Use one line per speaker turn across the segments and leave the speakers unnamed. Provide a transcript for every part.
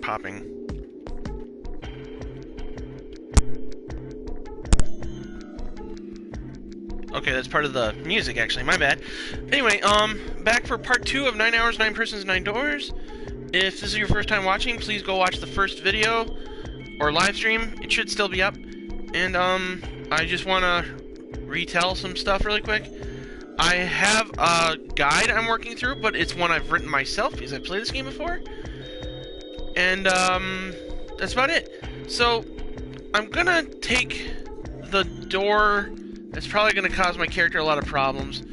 popping. Okay, that's part of the music, actually. My bad. Anyway, back for part 2 of 9 Hours, 9 Persons, 9 Doors. If this is your first time watching, please go watch the first video or live stream. It should still be up. And, I just want to retell some stuff really quick. I have a guide I'm working through, but it's one I've written myself because I've played this game before. And, that's about it. So, I'm gonna take the door. It's probably going to cause my character a lot of problems.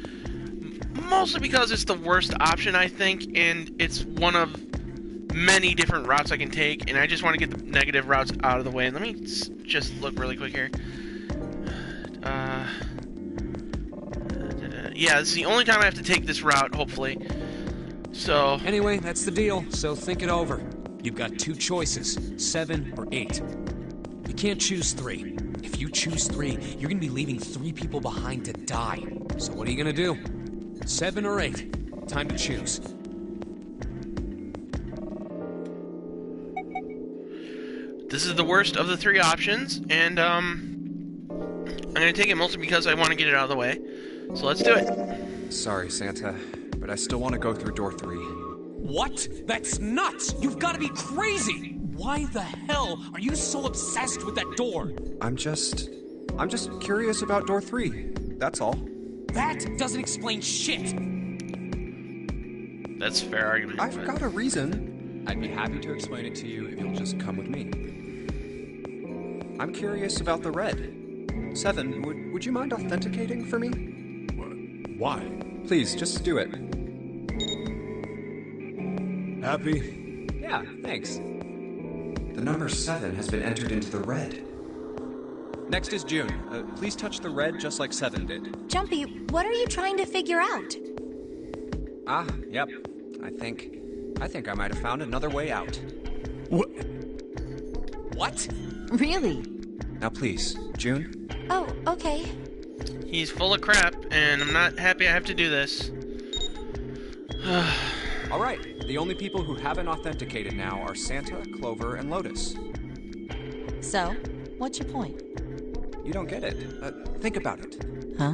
Mostly because it's the worst option, I think, and it's one of many different routes I can take, and I just want to get the negative routes out of the way. Let me just look really quick here. Yeah, this is the only time I have to take this route, hopefully. So...
Anyway, that's the deal, so think it over. You've got 2 choices, 7 or 8. You can't choose 3. If you choose 3, you're gonna be leaving 3 people behind to die. So what are you gonna do? 7 or 8? Time to choose.
This is the worst of the 3 options, and I'm gonna take it mostly because I want to get it out of the way. So let's do it.
Sorry, Santa, but I still want to go through door 3.
What? That's nuts! You've got to be crazy! Why the hell are you so obsessed with that door?
I'm just curious about door 3. That's all.
That doesn't explain shit.
That's a fair argument.
I've got a reason. I'd be happy to explain it to you if you'll just come with me. I'm curious about the red. 7, would you mind authenticating for me?
Why?
Please, just do it.
Happy?
Yeah, thanks. The number 7 has been entered into the red. Next is June. Please touch the red just like 7 did.
Jumpy, what are you trying to figure out?
Ah, yep. I think I might have found another way out.
What?
Really?
Now please, June.
Oh, okay.
He's full of crap, and I'm not happy I have to do this.
All right. The only people who haven't authenticated now are Santa, Clover, and Lotus.
So, what's your point?
You don't get it. Think about it.
Huh?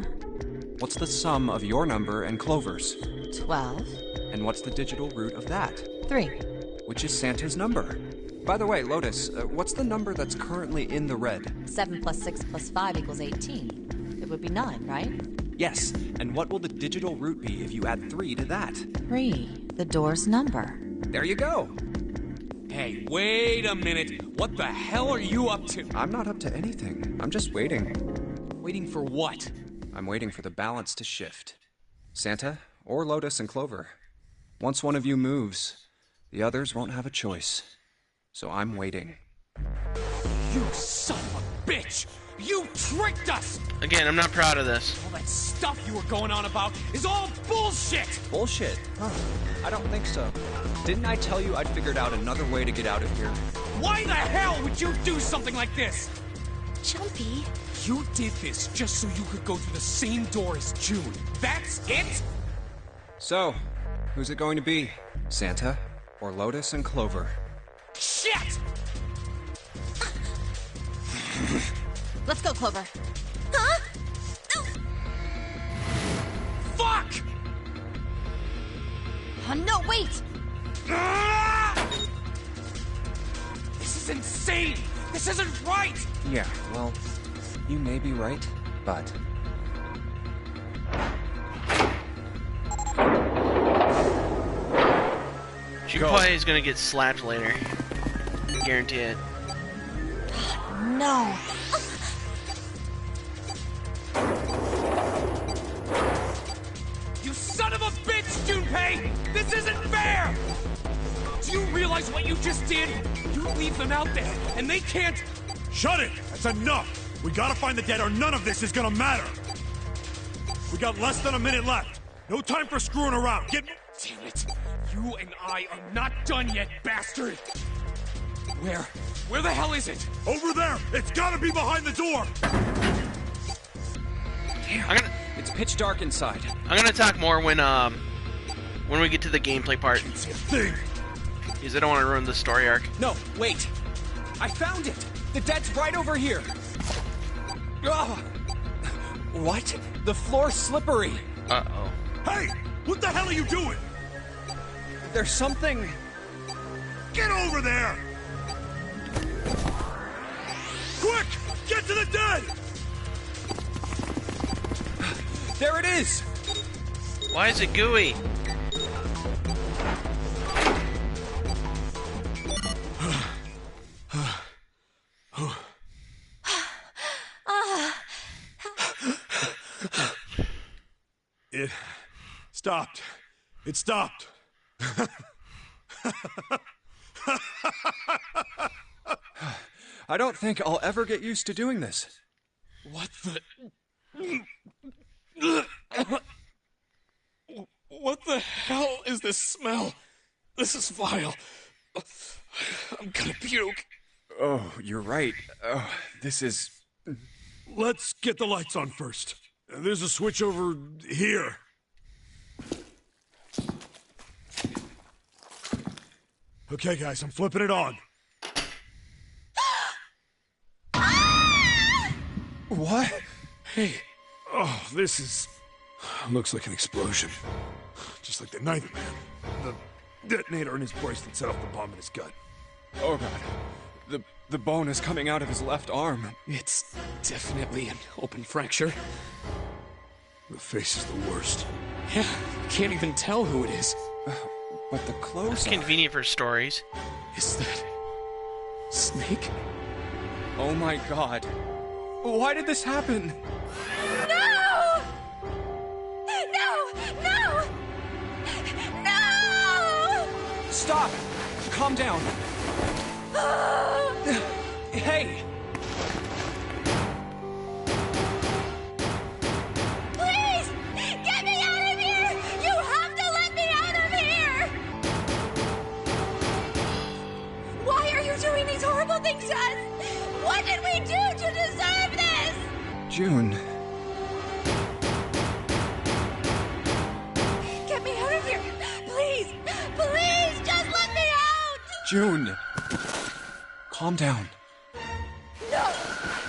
What's the sum of your number and Clover's?
12.
And what's the digital root of that?
3.
Which is Santa's number. By the way, Lotus, what's the number that's currently in the red?
7 plus 6 plus 5 equals 18. It would be 9, right?
Yes. And what will the digital root be if you add 3 to that?
3. The door's number.
There you go.
Hey, wait a minute. What the hell are you up to?
I'm not up to anything. I'm just waiting.
Waiting for what?
I'm waiting for the balance to shift. Santa, or Lotus and Clover. Once one of you moves, the others won't have a choice. So I'm waiting.
You son of a bitch! You tricked us!
Again, I'm not proud of this.
All that stuff you were going on about is all bullshit!
Bullshit? Huh. I don't think so. Didn't I tell you I'd figured out another way to get out of here?
Why the hell would you do something like this?
Jumpy.
You did this just so you could go through the same door as June. That's it?
So, who's it going to be? Santa or Lotus and Clover?
Shit!
Let's go, Clover. Huh?
Fuck!
Oh, no, wait!
This is insane! This isn't right!
Yeah, well, you may be right, but...
Junpei is gonna get slapped later. I guarantee it.
No.
You son of a bitch, Junpei! This isn't fair! Do you realize what you just did? You leave them out there, and they can't...
Shut it! That's enough! We gotta find the dead or none of this is gonna matter! We got less than a minute left. No time for screwing around. Get me...
Damn it. You and I are not done yet, bastard! Where the hell is it?
Over there! It's gotta be behind the door!
Damn.
It's pitch dark inside.
I'm gonna talk more when we get to the gameplay part.
Can't see a thing.
Because I don't want to ruin the story arc.
No, wait. I found it. The dead's right over here. Ugh. What? The floor's slippery.
Uh-oh.
Hey! What the hell are you doing?
There's something...
Get over there! Quick! Get to the dead!
There it is!
Why is it gooey?
It stopped. It stopped.
I don't think I'll ever get used to doing this.
What the... What the hell is this smell? This is vile. I'm gonna puke.
Oh, you're right. Oh, this is...
Let's get the lights on first. There's a switch over here. Okay, guys, I'm flipping it on.
What?
Hey,
Oh, this is... looks like an explosion. Just like the Ninth Man. The detonator in his bracelet set off the bomb in his gut.
Oh god. The bone is coming out of his left arm.
it's definitely an open fracture.
The face is the worst.
Yeah, can't even tell who it is.
But the clothes
It's
are...
convenient for stories.
Is that... Snake?
Oh my god. Why did this happen?
No! No! No! No!
Stop! Calm down. Hey!
Please! Get me out of here! You have to let me out of here! Why are you doing these horrible things to us? What did we do to deserve this?
June.
Get me out of here! Please! Please, just let me out!
June! Calm down.
No!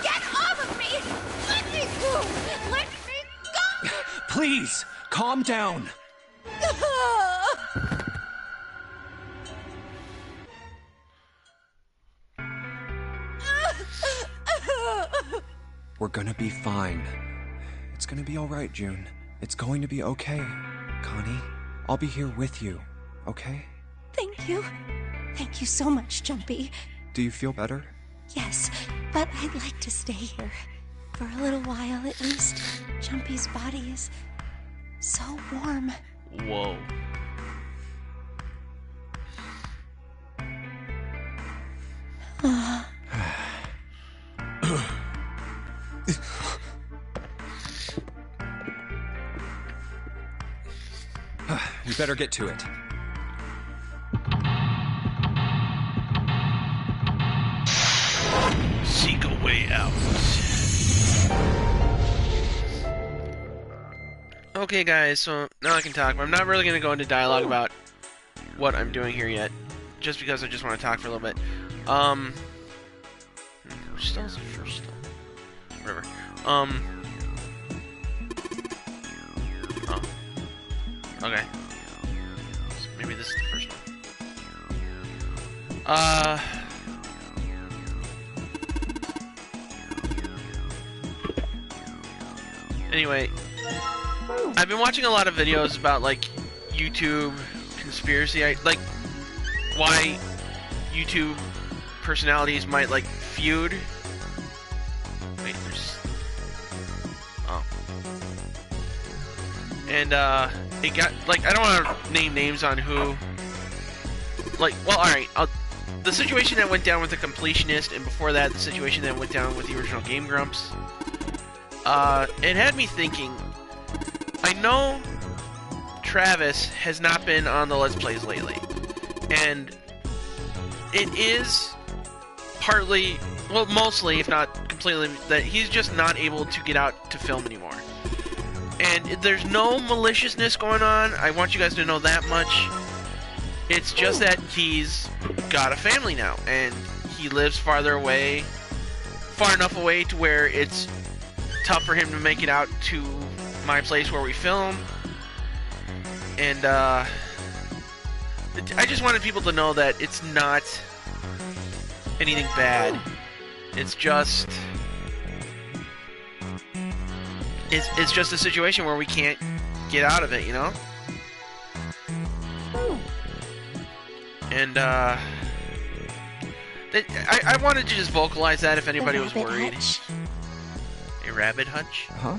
Get off of me! Let me go! Let me go!
Please, calm down. We're gonna be fine. It's gonna be alright, June. It's going to be okay. Connie, I'll be here with you, okay?
Thank you. Thank you so much, Jumpy.
Do you feel better?
Yes, but I'd like to stay here. For a little while, at least. Jumpy's body is so warm.
Whoa.
We better get to it.
Seek a way out. Okay, guys, so now I can talk, but I'm not really going to go into dialogue about what I'm doing here yet, just because I just want to talk for a little bit. Still is the first one. Whatever. Oh. Okay. So maybe this is the first one. Anyway, I've been watching a lot of videos about, like, YouTube conspiracy, like, why YouTube personalities might, like, feud. Wait, there's... Oh. And, it got, like, I don't want to name names on who... Like, well, alright, the situation that went down with the Completionist, and before that, the situation that went down with the original Game Grumps, it had me thinking, I know Travis has not been on the Let's Plays lately, and it is partly, well, mostly, if not completely, that he's just not able to get out to film anymore. And there's no maliciousness going on, I want you guys to know that much. It's just that he's got a family now, and he lives far enough away to where it's tough for him to make it out to my place where we film. And I just wanted people to know that it's not anything bad. It's just it's just a situation where we can't get out of it, you know? And I wanted to just vocalize that if anybody was worried.
Hutch.
A rabbit hutch?
Huh?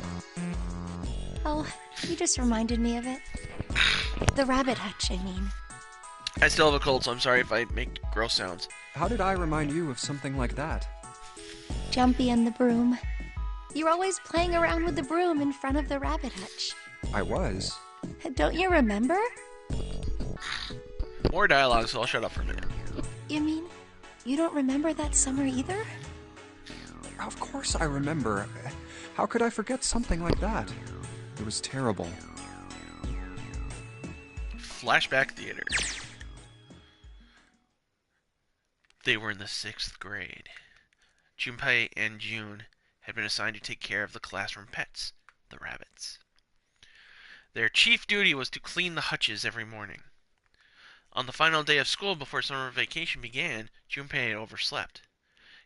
Oh, you just reminded me of it. The rabbit hutch, I mean.
I still have a cold, so I'm sorry if I make gross sounds.
How did I remind you of something like that?
Jumpy and the broom. You're always playing around with the broom in front of the rabbit hutch.
I was.
Don't you remember?
More dialogue, so I'll shut up for a minute.
You mean, you don't remember that summer either?
Of course I remember. How could I forget something like that? It was terrible.
Flashback theater. They were in the 6th grade. Junpei and June had been assigned to take care of the classroom pets, the rabbits. Their chief duty was to clean the hutches every morning. On the final day of school before summer vacation began, Junpei had overslept.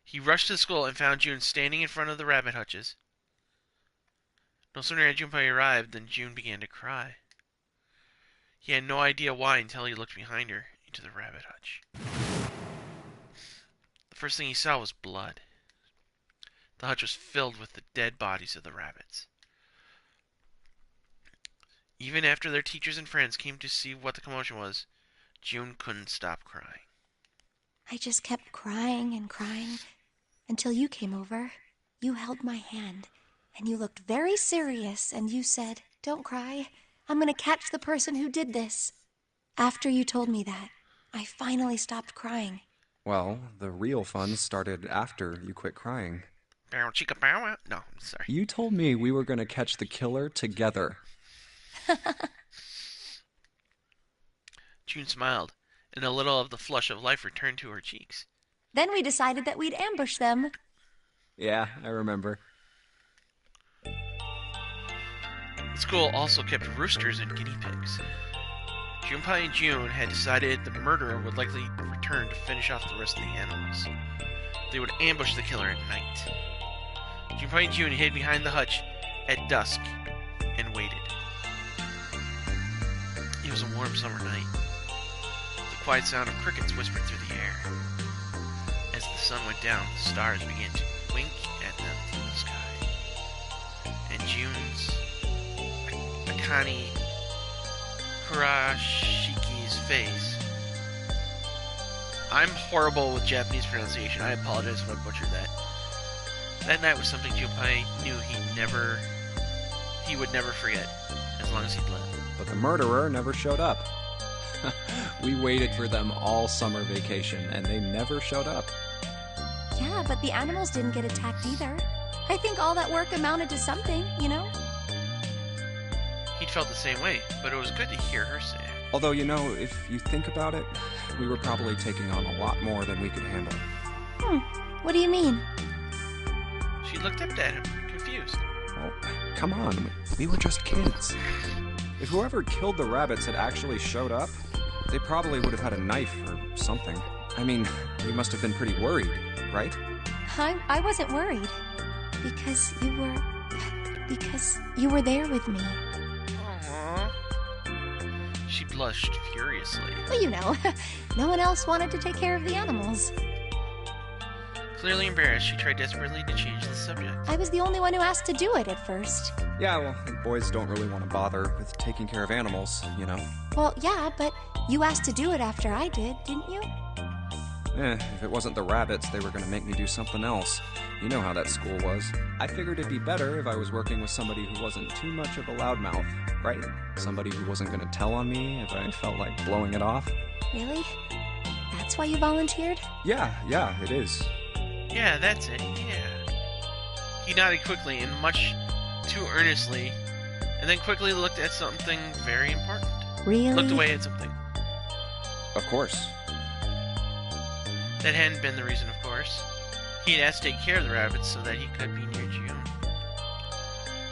He rushed to school and found June standing in front of the rabbit hutches. No sooner had Junpei arrived than June began to cry. He had no idea why until he looked behind her into the rabbit hutch. The first thing he saw was blood. The hutch was filled with the dead bodies of the rabbits. Even after their teachers and friends came to see what the commotion was, June couldn't stop crying.
I just kept crying and crying until you came over. You held my hand, and you looked very serious, and you said, "Don't cry. I'm going to catch the person who did this." After you told me that, I finally stopped crying.
Well, the real fun started after you quit crying.
Bow chicka bow. No, I'm sorry.
You told me we were going to catch the killer together.
June smiled, and a little of the flush of life returned to her cheeks.
Then we decided that we'd ambush them.
Yeah, I remember.
The school also kept roosters and guinea pigs. Junpei and June had decided the murderer would likely return to finish off the rest of the animals. They would ambush the killer at night. Junpei and June hid behind the hutch at dusk and waited. It was a warm summer night. The quiet sound of crickets whispered through the air. As the sun went down, the stars began to wink at them from the sky. And June's Akane Kurashiki's face. I'm horrible with Japanese pronunciation. I apologize if I butchered that. That night was something Junpei knew he would never forget, as long as he lived.
But the murderer never showed up. We waited for them all summer vacation, and they never showed up.
Yeah, but the animals didn't get attacked either. I think all that work amounted to something, you know?
He'd felt the same way, but it was good to hear her say it.
Although, you know, if you think about it, we were probably taking on a lot more than we could handle.
What do you mean?
She looked up at him, confused.
Well, come on, we were just kids. If whoever killed the rabbits had actually showed up, they probably would have had a knife or something. I mean, you must have been pretty worried, right?
I wasn't worried. Because you were there with me.
Aww. She blushed furiously.
Well, you know, no one else wanted to take care of the animals.
Clearly embarrassed, she tried desperately to change the subject.
I was the only one who asked to do it at first.
Yeah, well, boys don't really want to bother with taking care of animals, you know?
Well, yeah, but you asked to do it after I did, didn't you?
If it wasn't the rabbits, they were going to make me do something else. You know how that school was. I figured it'd be better if I was working with somebody who wasn't too much of a loudmouth, right? Somebody who wasn't going to tell on me if I felt like blowing it off.
Really? That's why you volunteered?
Yeah, it is.
Yeah, that's it, yeah. He nodded quickly and much too earnestly, and then quickly looked at something very important.
Really?
Looked away at something.
Of course.
That hadn't been the reason, of course. He had asked to take care of the rabbits so that he could be near June.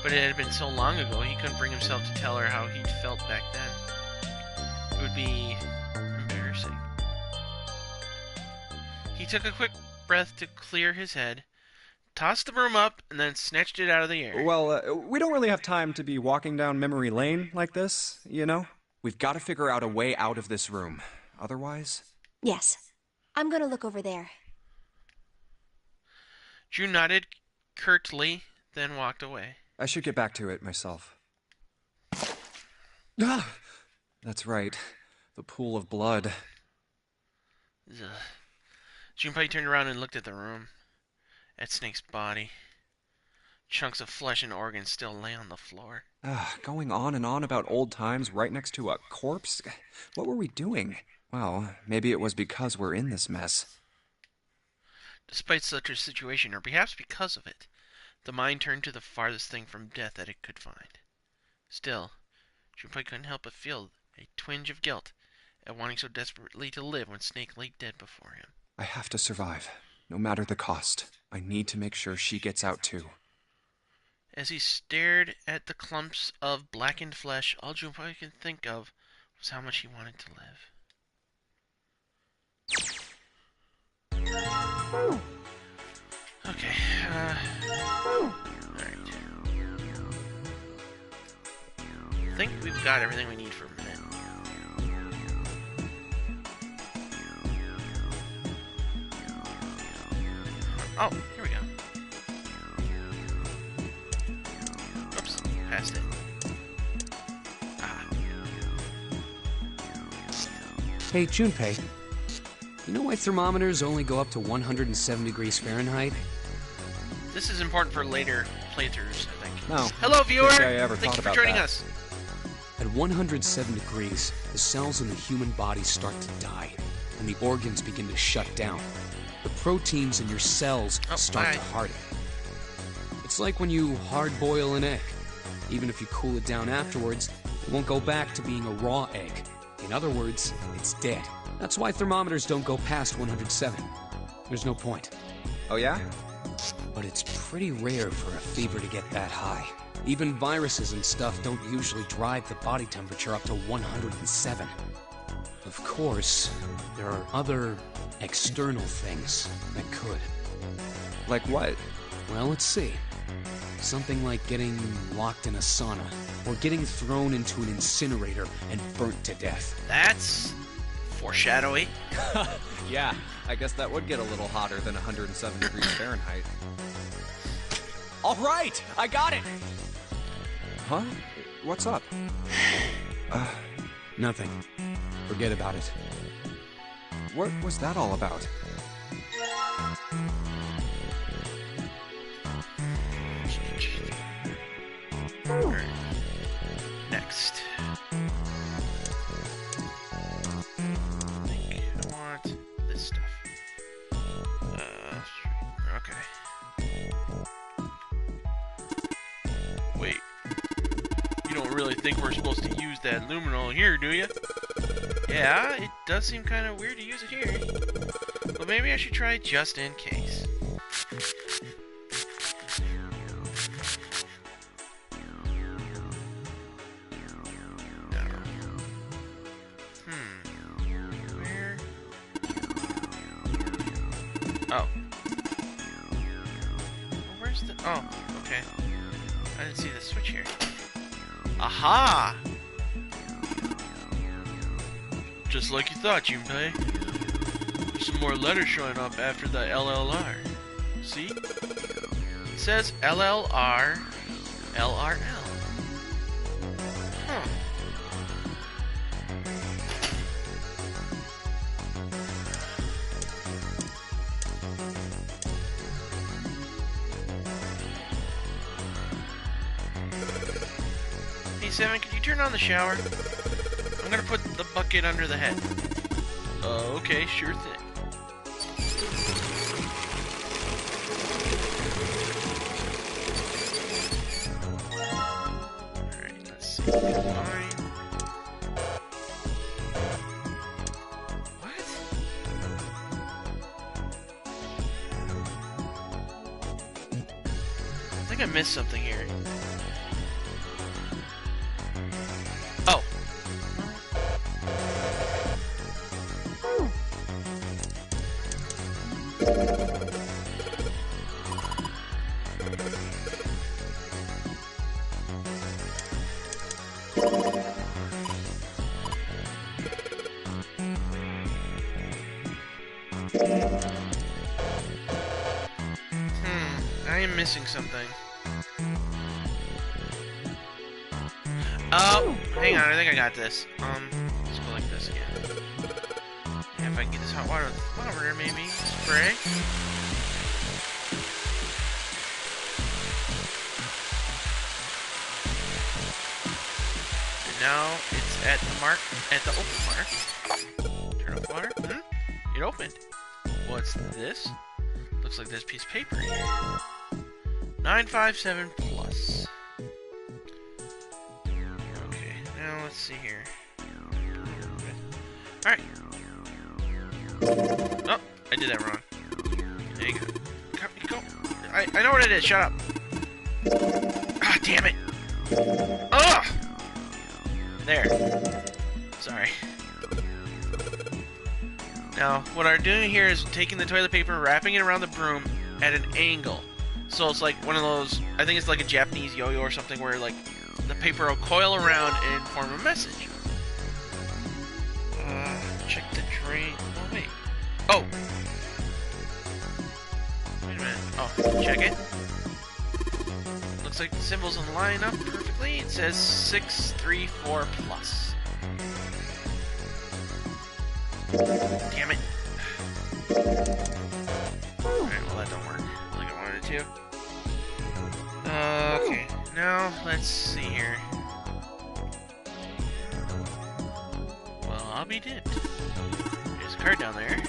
But it had been so long ago, he couldn't bring himself to tell her how he'd felt back then. It would be embarrassing. He took a quick breath to clear his head, tossed the broom up, and then snatched it out of the air.
Well, we don't really have time to be walking down memory lane like this, you know? We've got to figure out a way out of this room. Otherwise...
Yes. I'm gonna look over there.
June nodded curtly, then walked away.
I should get back to it myself. Ah! That's right. The pool of blood.
Ugh. Junpei turned around and looked at the room. At Snake's body. Chunks of flesh and organs still lay on the floor.
Going on and on about old times right next to a corpse? What were we doing? Well, maybe it was because we're in this mess.
Despite such a situation, or perhaps because of it, the mind turned to the farthest thing from death that it could find. Still, Junpei couldn't help but feel a twinge of guilt at wanting so desperately to live when Snake lay dead before him.
I have to survive, no matter the cost. I need to make sure she gets out too.
As he stared at the clumps of blackened flesh, all Junpei could think of was how much he wanted to live. Okay, alright. I think we've got everything we need for a minute. Oh, here we go. Oops, passed it. Ah.
Hey, Junpei. You know why thermometers only go up to 107 degrees Fahrenheit?
This is important for later playthroughs, I think.
No.
Hello, viewer!
Think I ever
Thank
thought
you for
about
joining
that.
us.
At 107 degrees, the cells in the human body start to die, and the organs begin to shut down. The proteins in your cells start to harden. It's like when you hard-boil an egg. Even if you cool it down afterwards, it won't go back to being a raw egg. In other words, it's dead. That's why thermometers don't go past 107. There's no point.
Oh yeah?
But it's pretty rare for a fever to get that high. Even viruses and stuff don't usually drive the body temperature up to 107. Of course, there are other external things that could.
Like what?
Well, let's see. Something like getting locked in a sauna, or getting thrown into an incinerator and burnt to death.
That's foreshadowing.
Yeah, I guess that would get a little hotter than 107 degrees Fahrenheit. All right, I got it! Huh? What's up?
Nothing. Forget about it.
What was that all about?
Alright. Next. I think I want this stuff. Okay. Wait. You don't really think we're supposed to use that luminol here, do you? Yeah, it does seem kind of weird to use it here. But maybe I should try it just in case. Where? Oh. Where's the... Oh, okay. I didn't see the switch here. Aha! Just like you thought, Junpei. There's some more letters showing up after the LLR. See? It says LLR, LRL. Huh. Hey, Seven, could you turn on the shower? I'm gonna put the bucket under the head. Okay, sure thing. Alright, let's see. Fine. I missed something here. Oh. I am missing something. Oh, hang on, I think I got this. Let's go like this again. Yeah, if I can get this hot water maybe spray. And now it's at the mark, at the open mark. Turn off water. It opened. What's this? Looks like this piece of paper here. 957 plus. Okay, now let's see here. Alright. Oh, I did that wrong. There you go. I know what it is, shut up. Ah, damn it. Ugh! There. Sorry. Now, what I'm doing here is taking the toilet paper, wrapping it around the broom at an angle. So it's like one of those, I think it's like a Japanese yo-yo or something where like the paper will coil around and form a message. Check the drain. Oh, wait. Oh! Wait a minute. Oh, check it. Looks like the symbols line up perfectly. It says 634 plus. Damn it. Alright, well that don't work like I wanted it to. Okay, now let's see here. Well, I'll be damned. There's a card down there.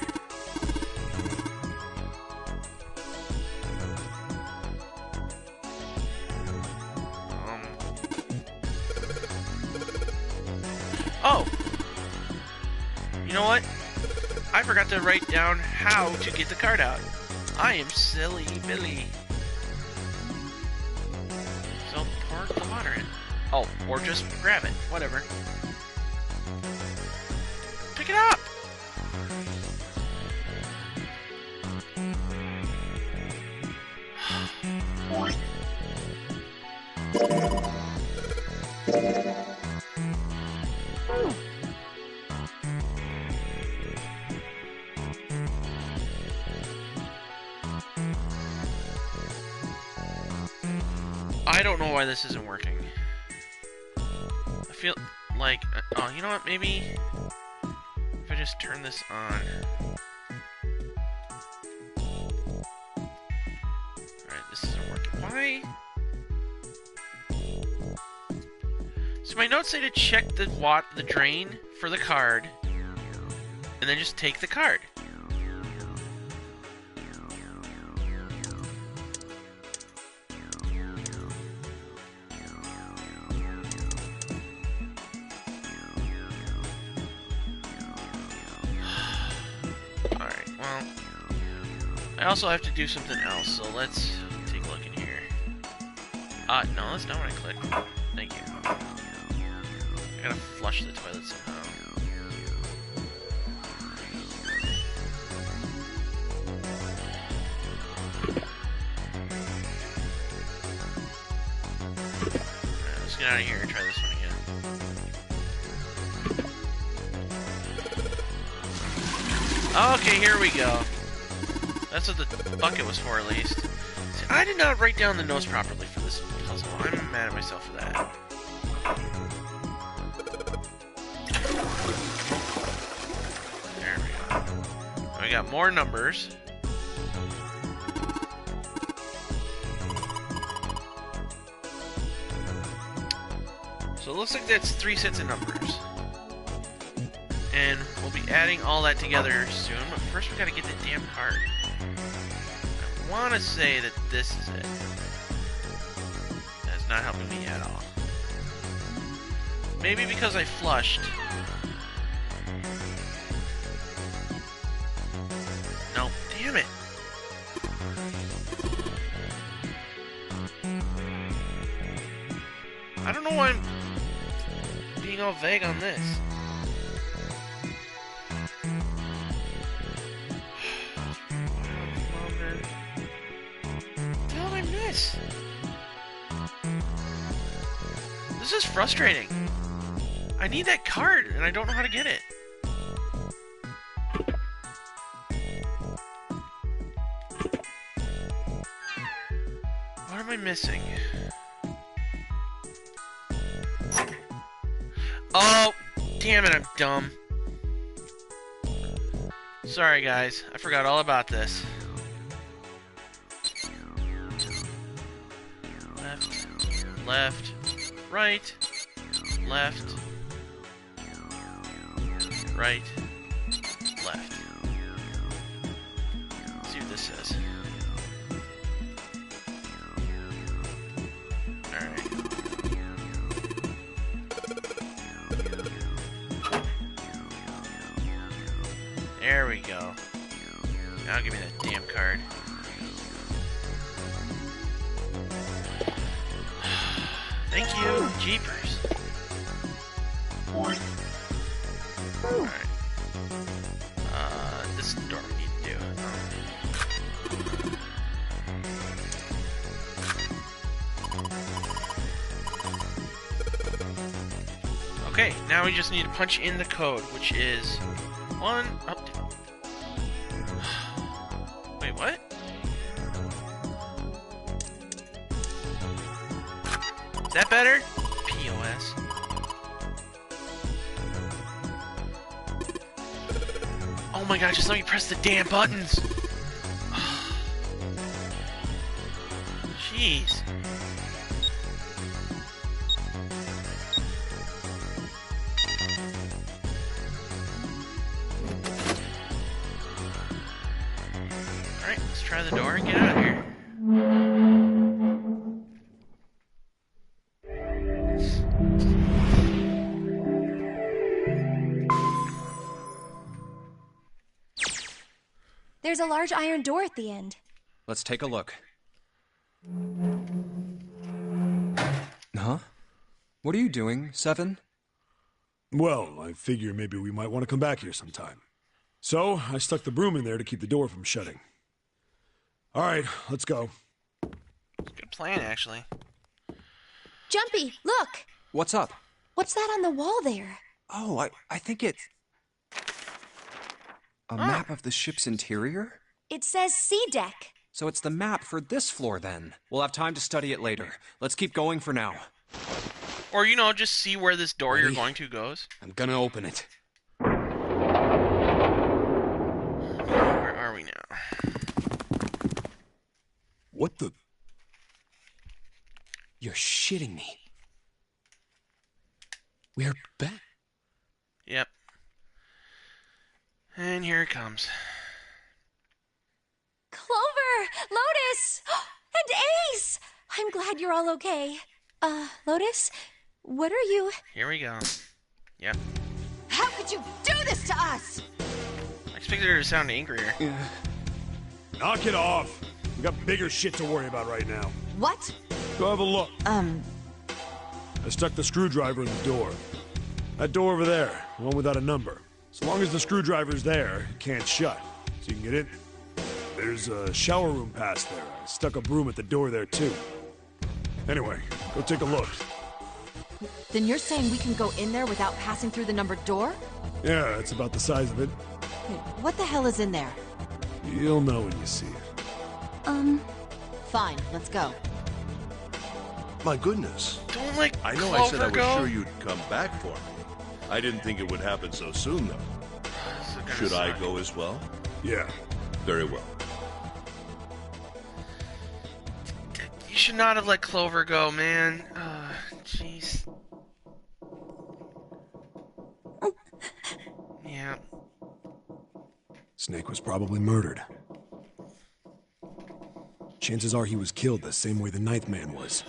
Oh! You know what? I forgot to write down how to get the card out. I am silly Billy. So pour the water in. Oh, or just grab it. Whatever. Pick it up! I don't know why this isn't working. I feel like... oh, you know what? Maybe... if I just turn this on... Alright, this isn't working. Why? So my notes say to check the drain for the card, and then just take the card. I also have to do something else, so let's take a look in here. No, that's not what I clicked. Thank you. I gotta flush the toilet somehow. Alright, let's get out of here and try this one again. Okay, here we go. That's what the bucket was for, at least. See, I did not write down the notes properly for this puzzle. I'm mad at myself for that. There we go. Now we got more numbers. So it looks like that's 3 sets of numbers. And we'll be adding all that together soon, but first we gotta get the damn card. I wanna say that this is it. That's not helping me at all. Maybe because I flushed. No, damn it. don't know why I'm being all vague on this. What the hell did I miss? This is frustrating. I need that card, and I don't know how to get it. What am I missing? Oh, damn it, I'm dumb. Sorry, guys. I forgot all about this. Left, left, right, left, right, left. Let's see what this says. Alright. There we go. Now give me that damn card. Thank you, jeepers. Alright. This is the door we need to do. Okay, now we just need to punch in the code, which is one up. Wait, what? Is that better? POS. Oh my god, just let me press the damn buttons. Jeez. Alright, let's try the door and get out of here.
There's a large iron door at the end.
Let's take a look. Huh? What are you doing, Seven?
Well, I figure maybe we might want to come back here sometime. So, I stuck the broom in there to keep the door from shutting. Alright, let's go.
Good plan, actually.
Jumpy, look!
What's up?
What's that on the wall there?
Oh, I think it's... a map of the ship's interior?
It says C deck.
So it's the map for this floor, then. We'll have time to study it later. Let's keep going for now.
Or, you know, just see where this door you're
Ready?
going to goes.
I'm gonna open it.
Where are we now?
What the...
You're shitting me. We're back.
Yep. And here it comes.
Clover! Lotus! And Ace! I'm glad you're all okay. Lotus? What are you...
Here we go. Yep.
How could you do this to us?
I expected her to sound angrier.
Knock it off! We got bigger shit to worry about right now.
What?
Go have a look.
Um,
I stuck the screwdriver in the door. That door over there, the one without a number. So long as the screwdriver's there, it can't shut. So you can get in. There's a shower room past there. I stuck a broom at the door there, too. Anyway, go take a look.
then you're saying we can go in there without passing through the numbered door?
Yeah, it's about the size of it.
Wait, what the hell is in there?
You'll know when you see it.
Fine, let's go.
My goodness.
Don't let
I know
Clover
I said I was
go.
sure you'd come back for me. I didn't think it would happen so soon, though.
This is gonna
Should I
suck.
go as well?
Yeah.
Very well.
You should not have let Clover go, man. Jeez. Yeah.
Snake was probably murdered. Chances are he was killed the same way the Ninth Man was.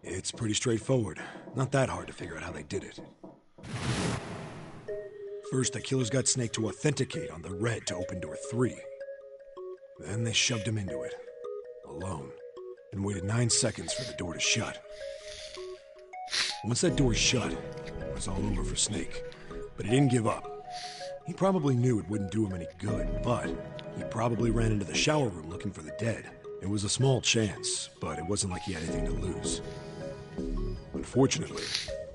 It's pretty straightforward. Not that hard to figure out how they did it. First, the killers got Snake to authenticate on the red to open door 3. Then they shoved him into it, alone, and waited 9 seconds for the door to shut. Once that door shut, it was all over for Snake. But he didn't give up. He probably knew it wouldn't do him any good, but he probably ran into the shower room looking for the dead. It was a small chance, but it wasn't like he had anything to lose. Unfortunately,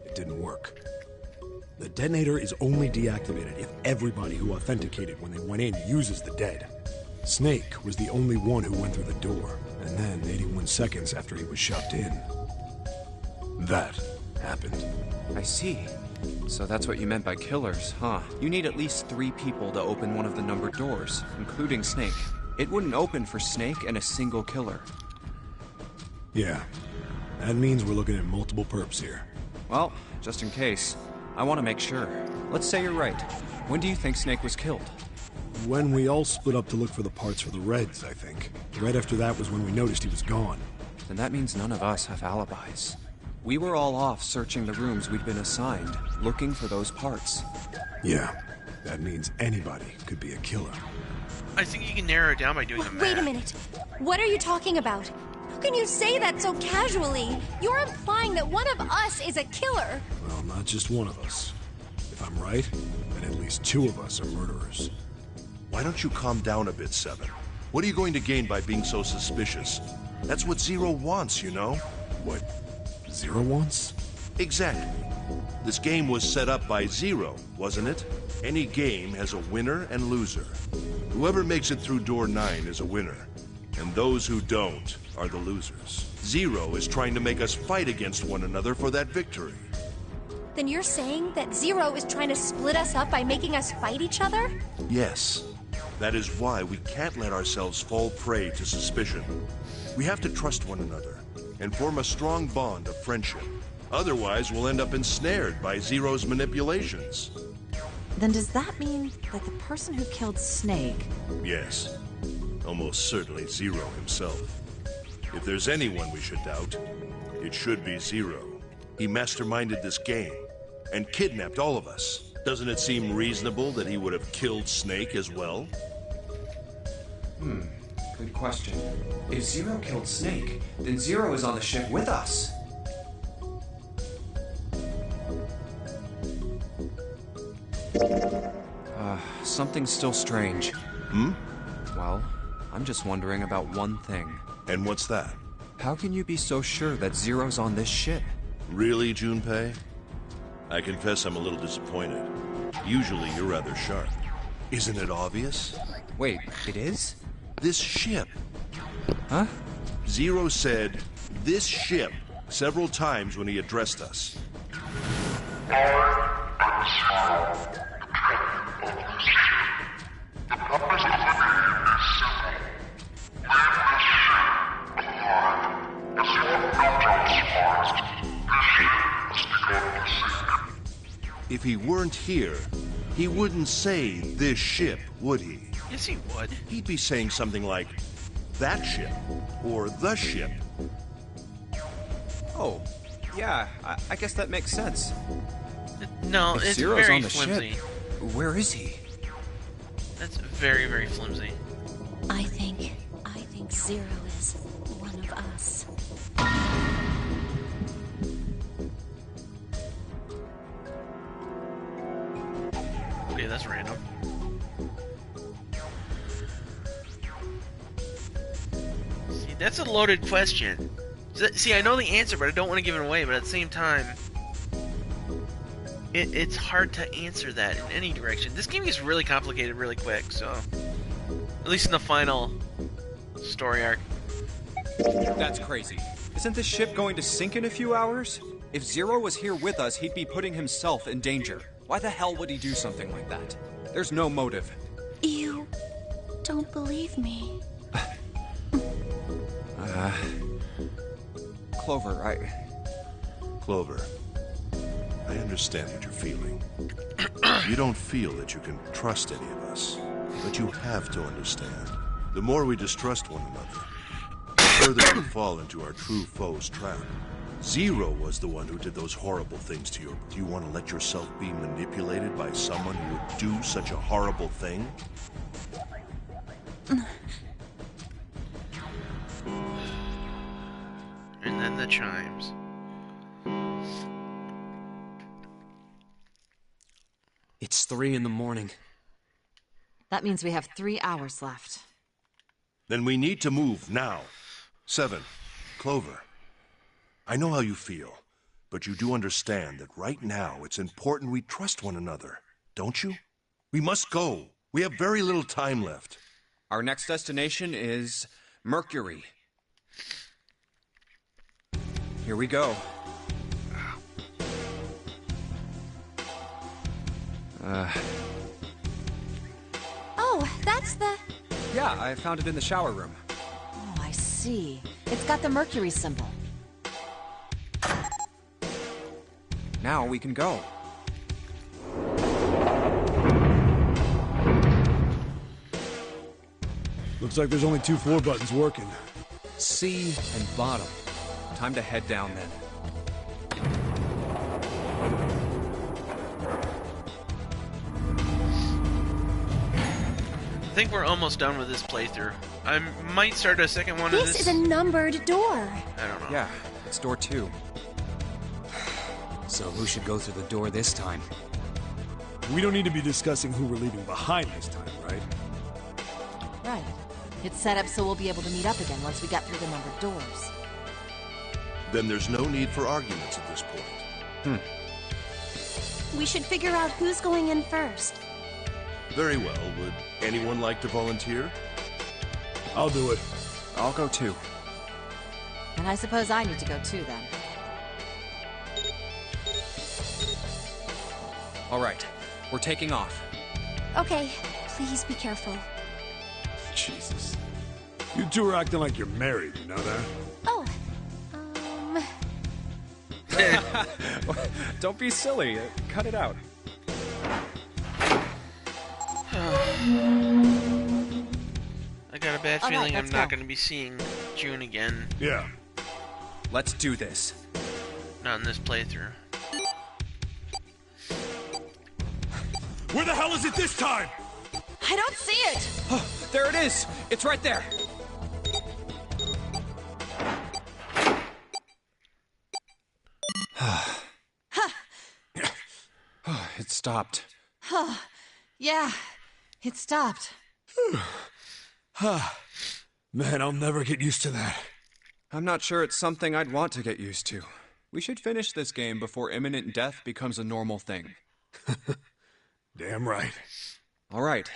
it didn't work. The detonator is only deactivated if everybody who authenticated when they went in uses the dead. Snake was the only one who went through the door, and then 81 seconds after he was shoved in, that happened.
I see. So that's what you meant by killers, huh? You need at least 3 people to open one of the numbered doors, including Snake. It wouldn't open for Snake and a single killer.
Yeah. That means we're looking at multiple perps here.
Well, just in case, I want to make sure. Let's say you're right. When do you think Snake was killed?
When we all split up to look for the parts for the Reds, I think. Right after that was when we noticed he was gone.
Then that means none of us have alibis. We were all off searching the rooms we'd been assigned, looking for those parts.
Yeah. That means anybody could be a killer.
I think you can narrow it down by doing the math.
Wait a minute. What are you talking about? How can you say that so casually? You're implying that one of us is a killer.
Well, not just one of us. If I'm right, then at least 2 of us are murderers.
Why don't you calm down a bit, Seven? What are you going to gain by being so suspicious? That's what Zero wants, you know?
What Zero wants?
Exactly. This game was set up by Zero, wasn't it? Any game has a winner and loser. Whoever makes it through door 9 is a winner, and those who don't are the losers. Zero is trying to make us fight against one another for that victory.
Then you're saying that Zero is trying to split us up by making us fight each other?
Yes. That is why we can't let ourselves fall prey to suspicion. We have to trust one another and form a strong bond of friendship. Otherwise, we'll end up ensnared by Zero's manipulations.
Then does that mean that the person who killed Snake...
Yes. Almost certainly Zero himself. If there's anyone we should doubt, it should be Zero. He masterminded this game and kidnapped all of us. Doesn't it seem reasonable that he would have killed Snake as well?
Good question. If Zero killed Snake, then Zero is on the ship with us. Something's still strange. Well, I'm just wondering about one thing.
And what's that?
How can you be so sure that Zero's on this ship?
Really, Junpei? I confess I'm a little disappointed. Usually you're rather sharp. Isn't it obvious?
Wait, it is?
This ship.
Huh?
Zero said, "this ship," several times when he addressed us. If he weren't here, he wouldn't say this ship, would he?
Yes, he would.
He'd be saying something like, that ship, or the ship.
Oh, yeah, I guess that makes sense.
No,
If
it's
Zero's
very
on the
flimsy.
ship, where is he?
That's very, very flimsy.
I think Zero is one of us.
Okay, that's random. See, that's a loaded question. See, I know the answer, but I don't want to give it away, but at the same time... It's hard to answer that in any direction. This game gets really complicated really quick, so... At least in the final story arc.
That's crazy. Isn't this ship going to sink in a few hours? If Zero was here with us, he'd be putting himself in danger. Why the hell would he do something like that? There's no motive.
You don't believe me.
Clover,
Clover, I understand what you're feeling. You don't feel that you can trust any of us, but you have to understand. The more we distrust one another, the further we fall into our true foe's trap. Zero was the one who did those horrible things to you. Do you want to let yourself be manipulated by someone who would do such a horrible thing?
And then the chimes.
3 in the morning.
That means we have 3 hours left.
Then we need to move now. 7. Clover. I know how you feel, but you do understand that right now it's important we trust one another, don't you? We must go. We have very little time left.
Our next destination is Mercury. Here we go.
Oh, that's the...
Yeah, I found it in the shower room.
Oh, I see. It's got the Mercury symbol.
Now we can go.
Looks like there's only 2 floor buttons working.
C and bottom. Time to head down then.
I think we're almost done with this playthrough. I might start a second one of this.
This is a numbered door.
I don't know.
Yeah, it's door 2.
So who should go through the door this time?
We don't need to be discussing who we're leaving behind this time, right?
Right. It's set up so we'll be able to meet up again once we get through the numbered doors.
Then there's no need for arguments at this point.
We should figure out who's going in first.
Very well. Would anyone like to volunteer?
I'll do it.
I'll go too.
And I suppose I need to go too, then.
All right, we're taking off.
Okay, please be careful.
Jesus. You two are acting like you're married, you know that?
Oh,
Don't be silly. Cut it out.
I got a bad
All right,
feeling I'm
let's
not
go.
going to be seeing June again.
Yeah.
Let's do this.
Not in this playthrough.
Where the hell is it this time?
I don't see it!
Oh, there it is! It's right there! It stopped.
Yeah, it stopped.
Man, I'll never get used to that.
I'm not sure it's something I'd want to get used to. We should finish this game before imminent death becomes a normal thing.
Damn right.
All right.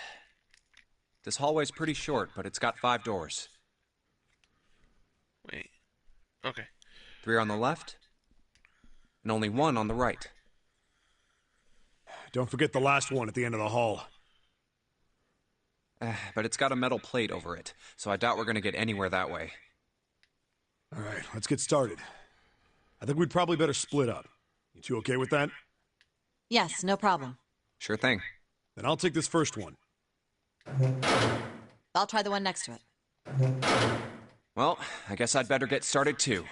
This hallway's pretty short, but it's got 5 doors.
Wait. Okay.
3 on the left, and only 1 on the right.
Don't forget the last one at the end of the hall.
But it's got a metal plate over it, so I doubt we're gonna get anywhere that way.
All right, let's get started. I think we'd probably better split up. You two okay with that?
Yes, no problem.
Sure thing.
Then I'll take this first one.
I'll try the one next to it.
Well, I guess I'd better get started too.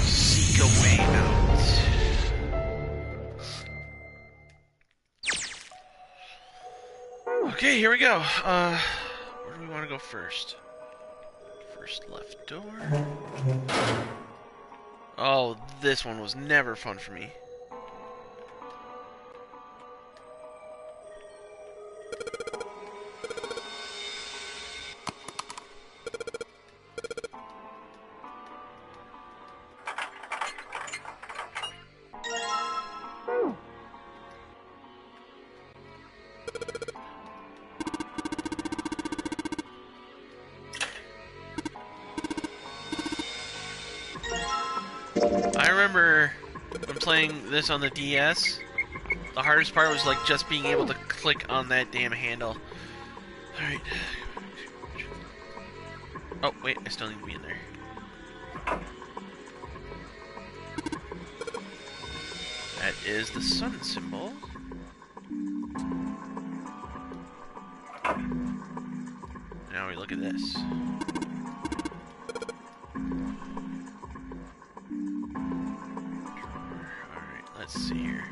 Seek a way out. Okay, here we go. Where do we want to go first? First left door. Oh, this one was never fun for me. I remember when playing this on the DS, the hardest part was like just being able to click on that damn handle. Alright. Oh, wait, I still need to be in there. That is the sun symbol. Now we look at this. Let's see here.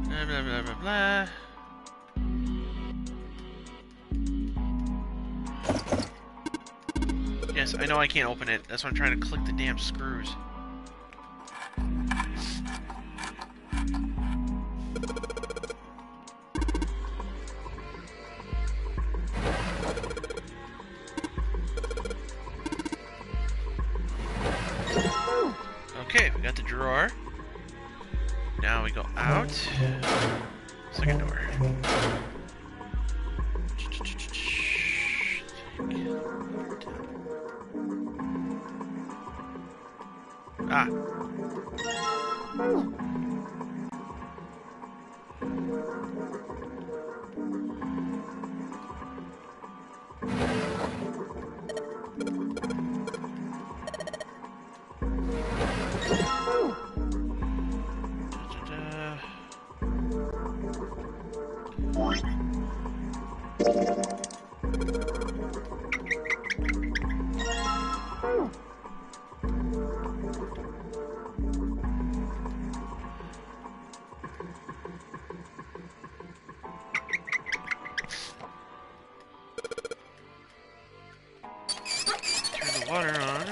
Blah, blah, blah, blah, blah. this. I know I can't open it. That's why I'm trying to click the damn screws. Okay, we got the drawer. Now we go out. Second door. Ah. Turn the water on.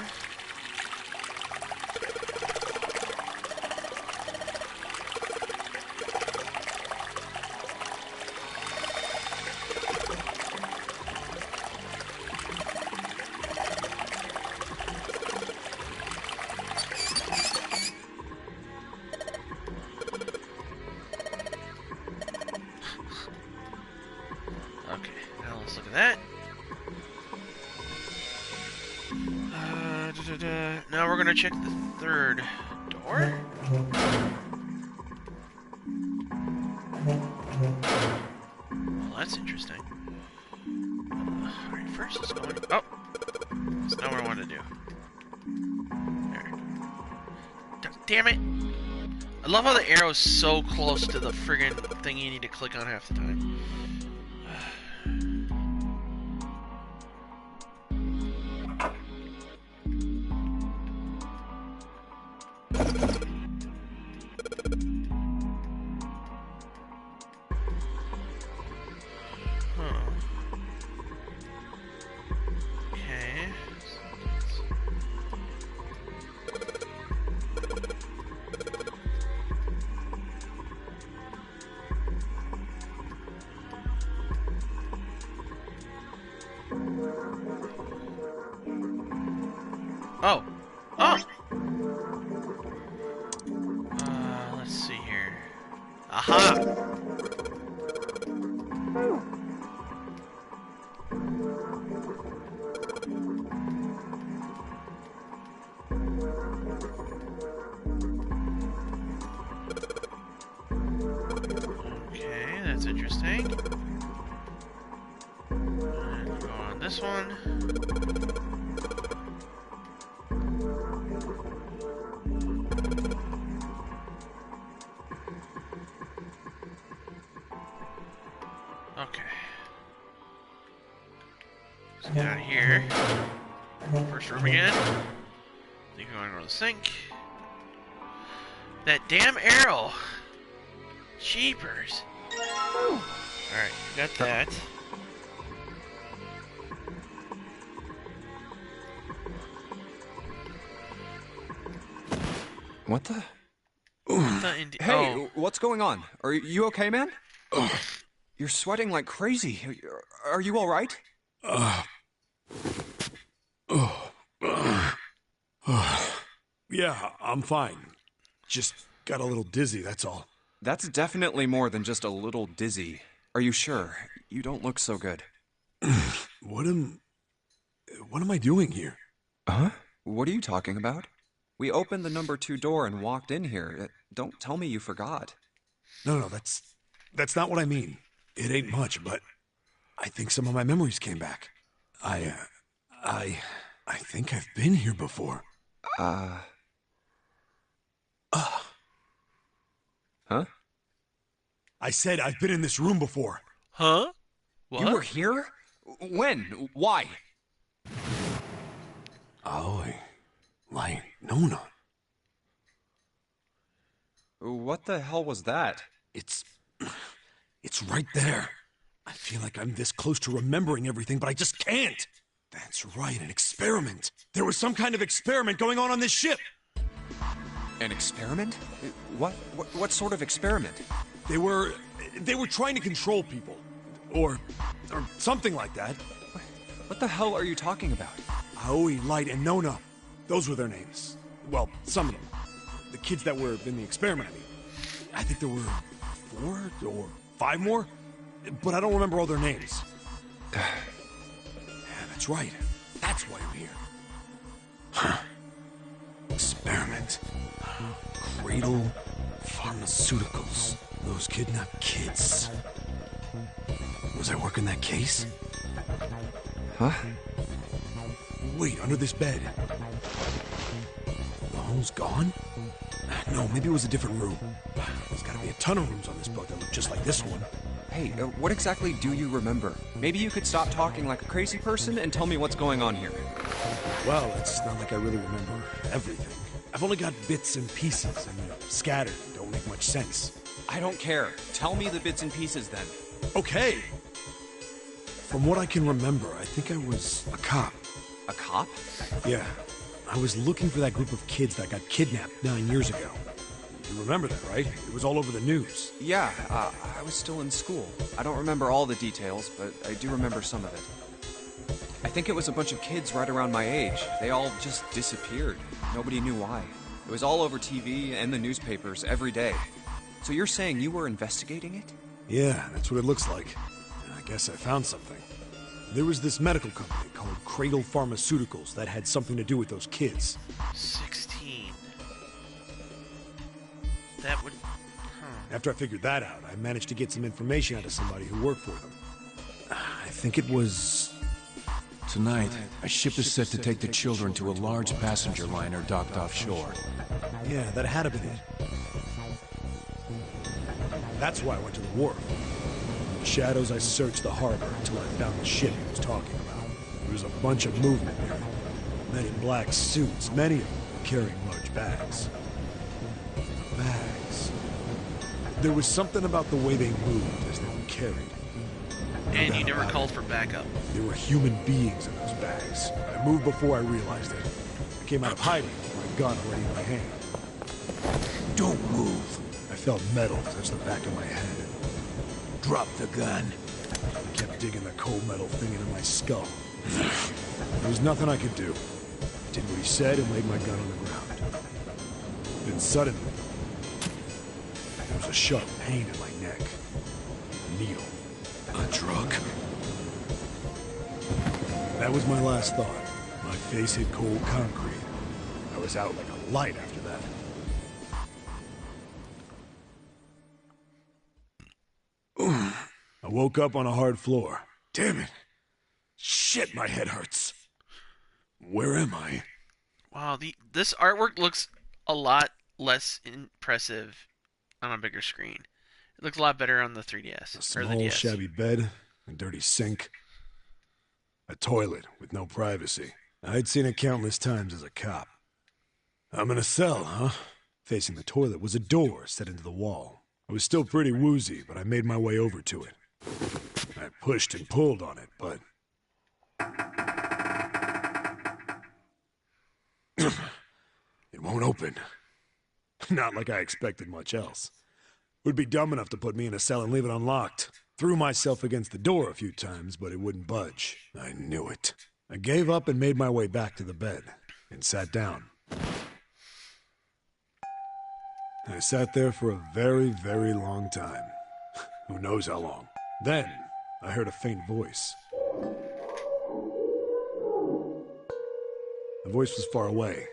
Okay, now let's look at that. Now we're gonna check the third door. Well, that's interesting. Alright, first let's go in. Oh! That's not what I wanted to do. There. Damn it! I love how the arrow's so close to the friggin' thing you need to click on half the time. Okay. Oh. Oh! Let's see here. Aha! Okay, that's interesting. And go on this one. Okay. Let's get out of here. First room again. I think we're gonna go to the sink. That damn arrow! Jeepers. Alright, got that.
What the?
Hey,
What's going on? Are you okay, man? You're sweating like crazy. Are you all right?
Yeah, I'm fine. Just got a little dizzy, that's all.
That's definitely more than just a little dizzy. Are you sure? You don't look so good.
What am I doing here?
Huh? What are you talking about? We opened the number 2 door and walked in here. Don't tell me you forgot.
No, that's not what I mean. It ain't much, but I think some of my memories came back. I think I've been here before.
Huh?
I said I've been in this room before.
Huh? What?
You were here? When? Why?
Nona.
What the hell was that?
It's right there. I feel like I'm this close to remembering everything, but I just can't. That's right, an experiment. There was some kind of experiment going on this ship.
An experiment? What sort of experiment?
They were trying to control people. Or something like that.
What the hell are you talking about?
Aoi, Light, and Nona. Those were their names. Well, some of them. The kids that were in the experiment, I mean. I think there were 4 or 5 more, but I don't remember all their names. Yeah, that's right. That's why I'm here. Huh. Experiment. Cradle Pharmaceuticals. Those kidnapped kids. Was I working that case?
Huh?
Wait, under this bed. The hole's gone? No, maybe it was a different room. There's gotta be a ton of rooms on this boat that look just like this one.
Hey, what exactly do you remember? Maybe you could stop talking like a crazy person and tell me what's going on here.
Well, it's not like I really remember everything. I've only got bits and pieces, and they're scattered and don't make much sense.
I don't care. Tell me the bits and pieces then.
Okay. From what I can remember, I think I was a cop.
A cop?
Yeah. I was looking for that group of kids that got kidnapped 9 years ago. You remember that, right? It was all over the news.
Yeah, I was still in school. I don't remember all the details, but I do remember some of it. I think it was a bunch of kids right around my age. They all just disappeared. Nobody knew why. It was all over TV and the newspapers every day. So you're saying you were investigating it?
Yeah, that's what it looks like. And I guess I found something. There was this medical company called Cradle Pharmaceuticals that had something to do with those kids.
16. That would...
After I figured that out, I managed to get some information out of somebody who worked for them. I think it was...
Tonight, a ship is set to take the children to a large passenger liner docked offshore.
Yeah, that had to be it. That's why I went to the wharf. In the shadows, I searched the harbor until I found the ship he was talking about. There was a bunch of movement there. Men in black suits, many of them carrying large bags. Bags. There was something about the way they moved as they were carried.
And you never called for backup.
There were human beings in those bags. I moved before I realized it. I came out of hiding with my gun already in my hand. Don't move. I felt metal touch the back of my head. Drop the gun. I kept digging the cold metal thing into my skull. There was nothing I could do. I did what he said and laid my gun on the ground. Then suddenly, there was a sharp pain in my neck. A needle. A drug. That was my last thought. My face hit cold concrete. I was out like a light after that. I woke up on a hard floor. Damn it. Shit, my head hurts. Where am I?
Wow, this artwork looks a lot less impressive on a bigger screen. It looks a lot better on the 3DS.
A small, shabby bed, a dirty sink, a toilet with no privacy. I'd seen it countless times as a cop. I'm in a cell, huh? Facing the toilet was a door set into the wall. I was still pretty woozy, but I made my way over to it. I pushed and pulled on it, but... it won't open. Not like I expected much else. Would be dumb enough to put me in a cell and leave it unlocked. Threw myself against the door a few times, but it wouldn't budge. I knew it. I gave up and made my way back to the bed, and sat down. I sat there for a very, very long time. Who knows how long. Then, I heard a faint voice. The voice was far away.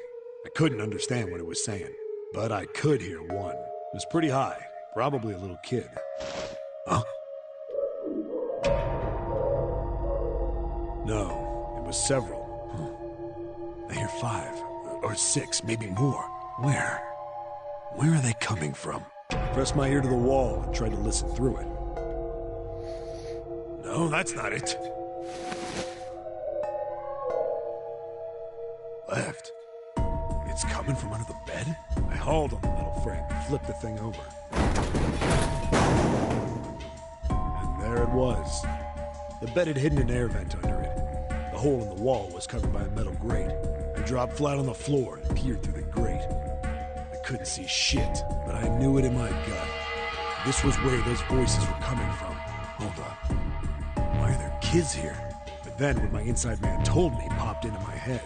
I couldn't understand what it was saying, but I could hear one. It was pretty high. Probably a little kid. Huh? No, it was several. I hear 5, or 6, maybe more. Where? Where are they coming from? Pressed my ear to the wall and tried to listen through it. No, that's not it. Left. It's coming from under the bed? I hauled on the metal frame and flipped the thing over. And there it was. The bed had hidden an air vent under it. The hole in the wall was covered by a metal grate. I dropped flat on the floor and peered through the grate. I couldn't see shit, but I knew it in my gut. This was where those voices were coming from. Hold on. Why are there kids here? But then what my inside man told me popped into my head.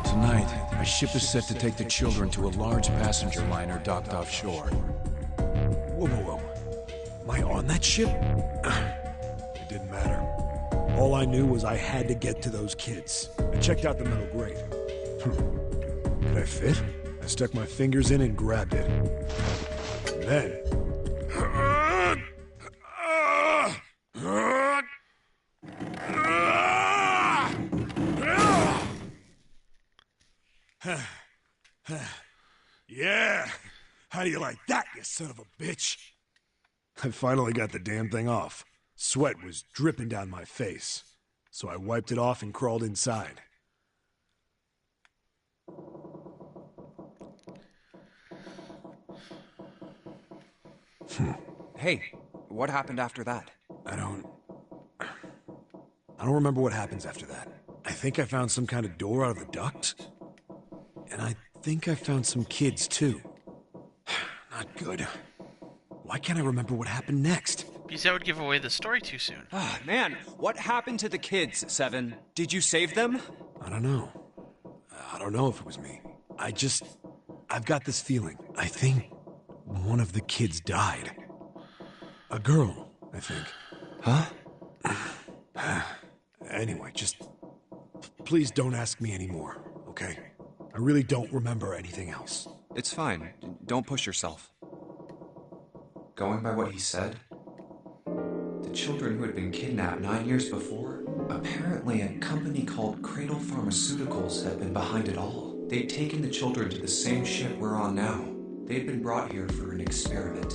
Tonight, a ship is set to take the children to a large passenger liner docked offshore.
Whoa, whoa, whoa. Am I on that ship? It didn't matter. All I knew was I had to get to those kids. I checked out the metal grate. Did I fit? I stuck my fingers in and grabbed it. And then... Yeah! How do you like that, you son of a bitch? I finally got the damn thing off. Sweat was dripping down my face, so I wiped it off and crawled inside.
Hey, what happened after that?
I don't remember what happens after that. I think I found some kind of door out of the duct. And I think I found some kids, too. Not good. Why can't I remember what happened next?
Because that would give away the story too soon.
Ah, man, what happened to the kids, Seven? Did you save them?
I don't know. I don't know if it was me. I've got this feeling. I think one of the kids died. A girl, I think.
Huh?
Anyway, just please don't ask me anymore, okay? I really don't remember anything else.
It's fine. Don't push yourself. Going by what he said, the children who had been kidnapped 9 years before, apparently a company called Cradle Pharmaceuticals had been behind it all. They'd taken the children to the same ship we're on now. They'd been brought here for an experiment.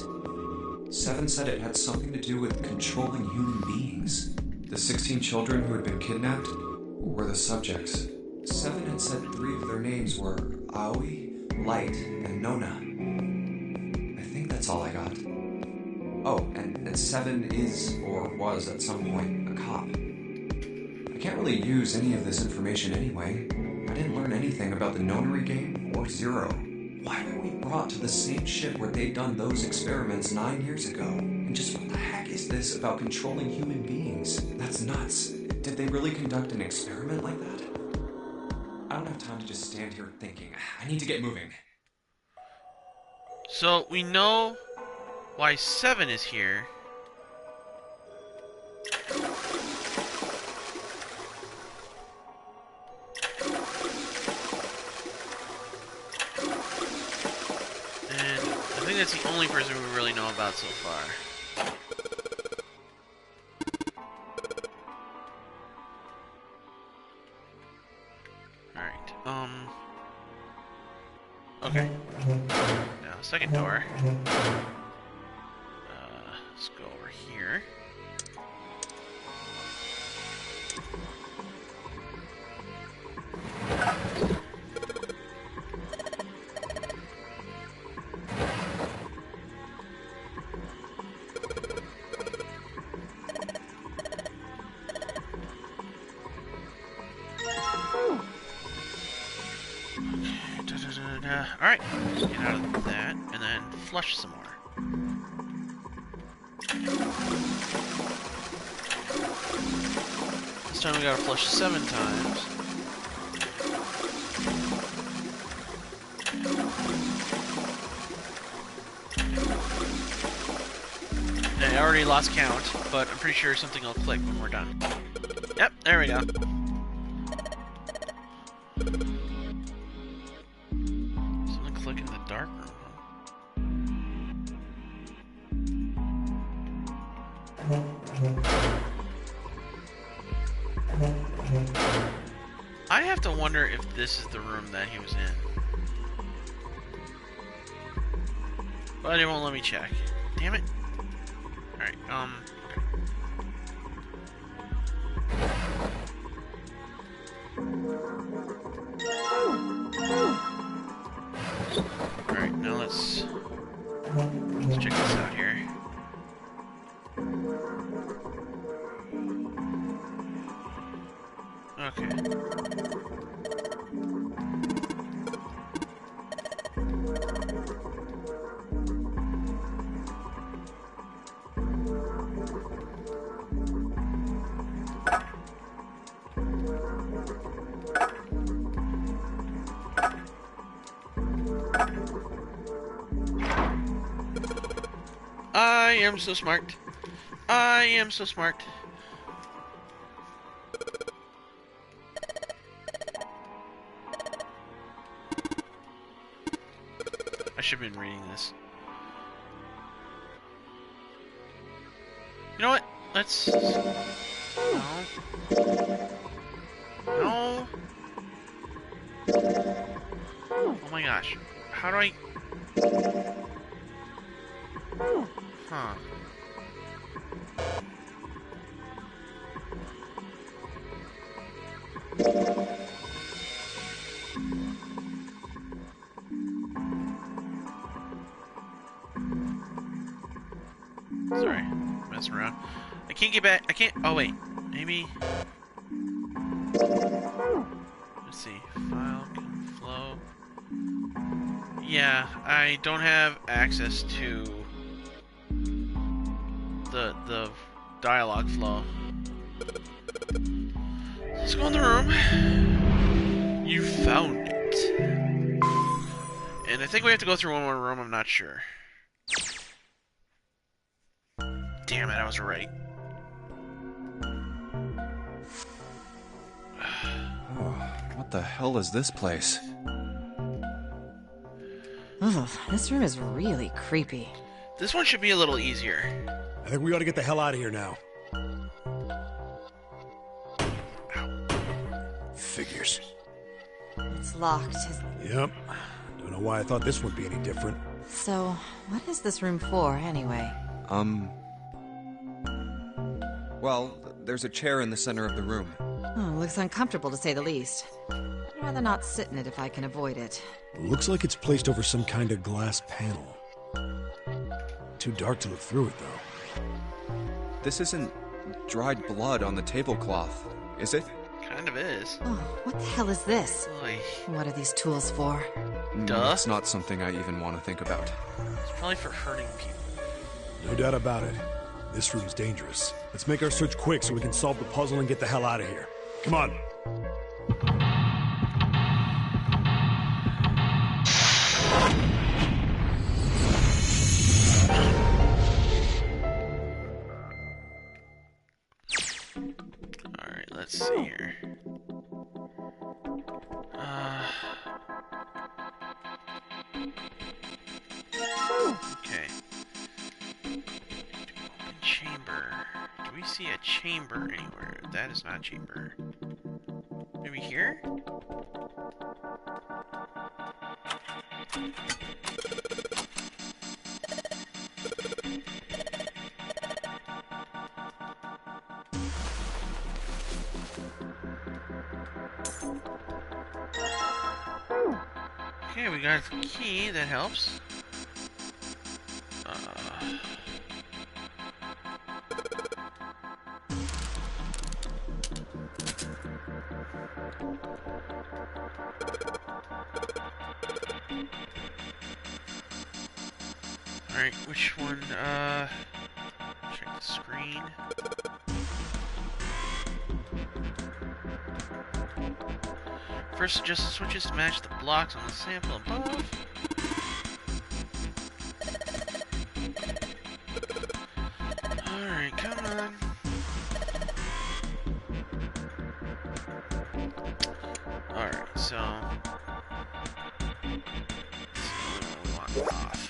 Seven said it had something to do with controlling human beings. The 16 children who had been kidnapped were the subjects. Seven had said 3 of their names were Aoi, Light, and Nona. I think that's all I got. Oh, and Seven is, or was at some point, a cop. I can't really use any of this information anyway. I didn't learn anything about the Nonary game or Zero. Why were we brought to the same ship where they'd done those experiments 9 years ago? And just what the heck is this about controlling human beings? That's nuts. Did they really conduct an experiment like that? I don't have time to just stand here thinking. I need to get moving.
So, we know why Seven is here. And I think that's the only person we really know about so far. Okay. Now, second door. Let's go over here. Alright, let's get out of that, and then flush some more. This time we gotta flush 7 times. And I already lost count, but I'm pretty sure something will click when we're done. Yep, there we go. Click in the dark room, I have to wonder if this is the room that he was in. But it won't let me check. Damn it. Alright, Alright, now let's check this out here. Okay. I am so smart. I am so smart. I should have been reading this. You know what? Let's... No. No. Oh my gosh. How do I... Huh. Sorry, messing around. I can't get back. I can't. Oh wait, maybe. Let's see. File can flow. Yeah, I don't have access to the dialogue flow. Let's go in the room. You found it. And I think we have to go through one more room. I'm not sure. Damn it, I was right.
Oh, what the hell is this place?
Ugh, this room is really creepy.
This one should be a little easier.
I think we ought to get the hell out of here now. Figures.
It's locked.
Yep. Don't know why I thought this would be any different.
So, what is this room for, anyway?
Well, there's a chair in the center of the room.
Oh, looks uncomfortable to say the least. I'd rather not sit in it if I can avoid it.
Looks like it's placed over some kind of glass panel. Too dark to look through it, though.
This isn't dried blood on the tablecloth, is it?
Kind of is.
Oh, what the hell is this?
Oy.
What are these tools for?
Duh.
It's not something I even want to think about.
It's probably for hurting people.
No doubt about it. This room's dangerous. Let's make our search quick so we can solve the puzzle and get the hell out of here. Come on.
Alright, let's see here. Okay. Open chamber. Do we see a chamber anywhere? That is not a chamber. Maybe here? Okay, we got a key, that helps. Alright, which one, check the screen. First, adjust the switches to match the blocks on the sample above. Alright, come on. Alright, so... lock off.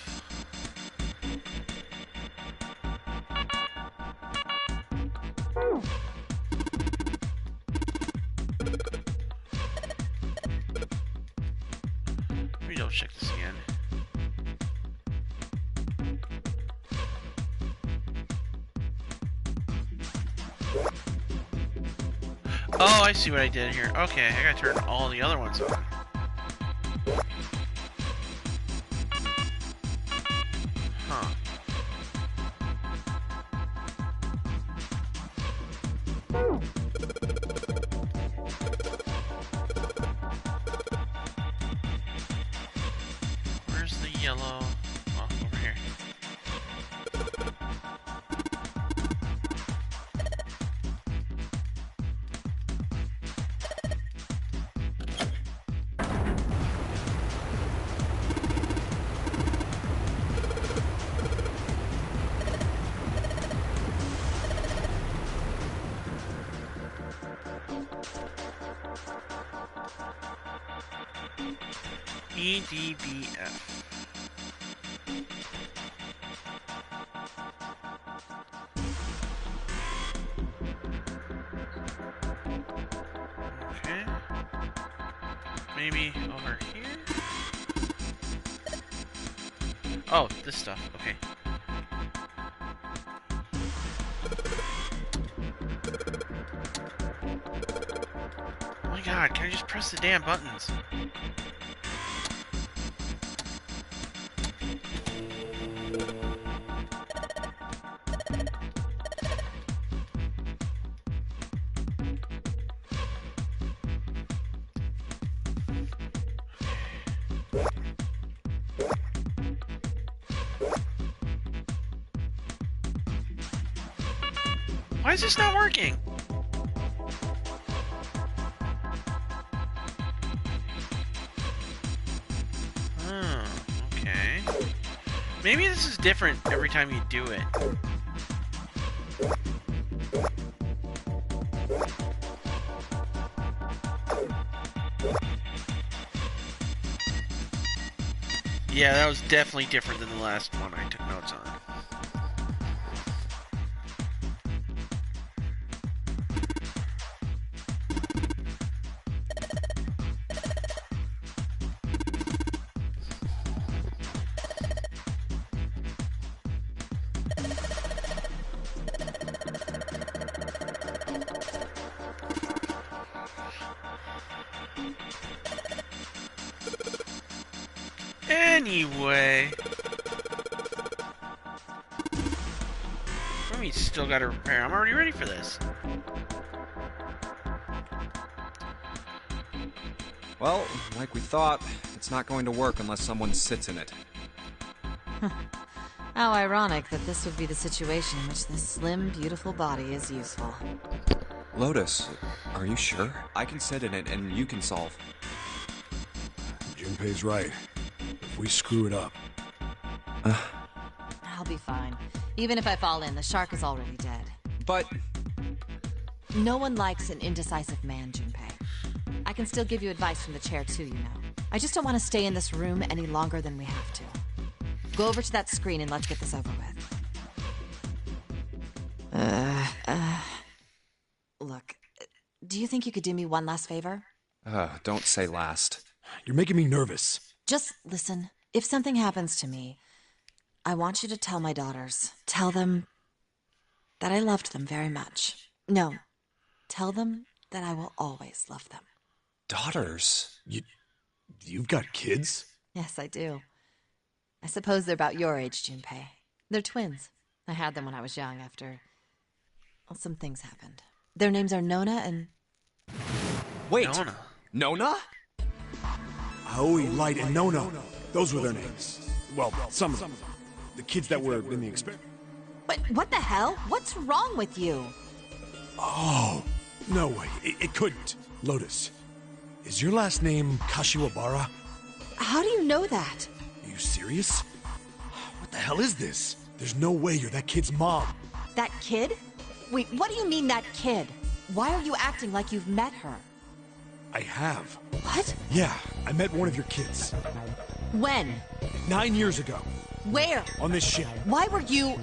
Maybe don't check this again. Oh, I see what I did here. Okay, I gotta turn all the other ones on. Huh. yellow. Oh, over here. EDBF. Okay. Maybe over here? Oh, this stuff. Okay. Oh my god, can I just press the damn buttons? Why is this not working? Oh, okay. Maybe this is different every time you do it. Yeah, that was definitely different than the last one I took notes on. Anyway, I mean, still got to repair. I'm already ready for this.
Well, like we thought, it's not going to work unless someone sits in it.
How ironic that this would be the situation in which this slim, beautiful body is useful.
Lotus, are you sure? I can sit in it and you can solve.
Junpei's right. If we screw it up...
I'll be fine. Even if I fall in, the shark is already dead.
But...
No one likes an indecisive man, Junpei. I can still give you advice from the chair too, you know. I just don't want to stay in this room any longer than we have to. Go over to that screen and let's get this over with. Look, do you think you could do me one last favor?
Don't say last.
You're making me nervous.
Just listen. If something happens to me, I want you to tell my daughters. Tell them that I loved them very much. No, tell them that I will always love them.
Daughters?
You've got kids?
Yes, I do. I suppose they're about your age, Junpei. They're twins. I had them when I was young after... well, some things happened. Their names are Nona and...
Wait!
Nona?
Nona?
Aoi, Light, and Nono. Those were their names. Well, some of them. The kids that were in the experiment.
But what the hell? What's wrong with you?
Oh, no way. It couldn't. Lotus, is your last name Kashiwabara?
How do you know that?
Are you serious? What the hell is this? There's no way you're that kid's mom.
That kid? Wait, what do you mean, that kid? Why are you acting like you've met her?
I have.
What?
Yeah, I met one of your kids.
When?
9 years ago.
Where?
On this ship.
Why were you...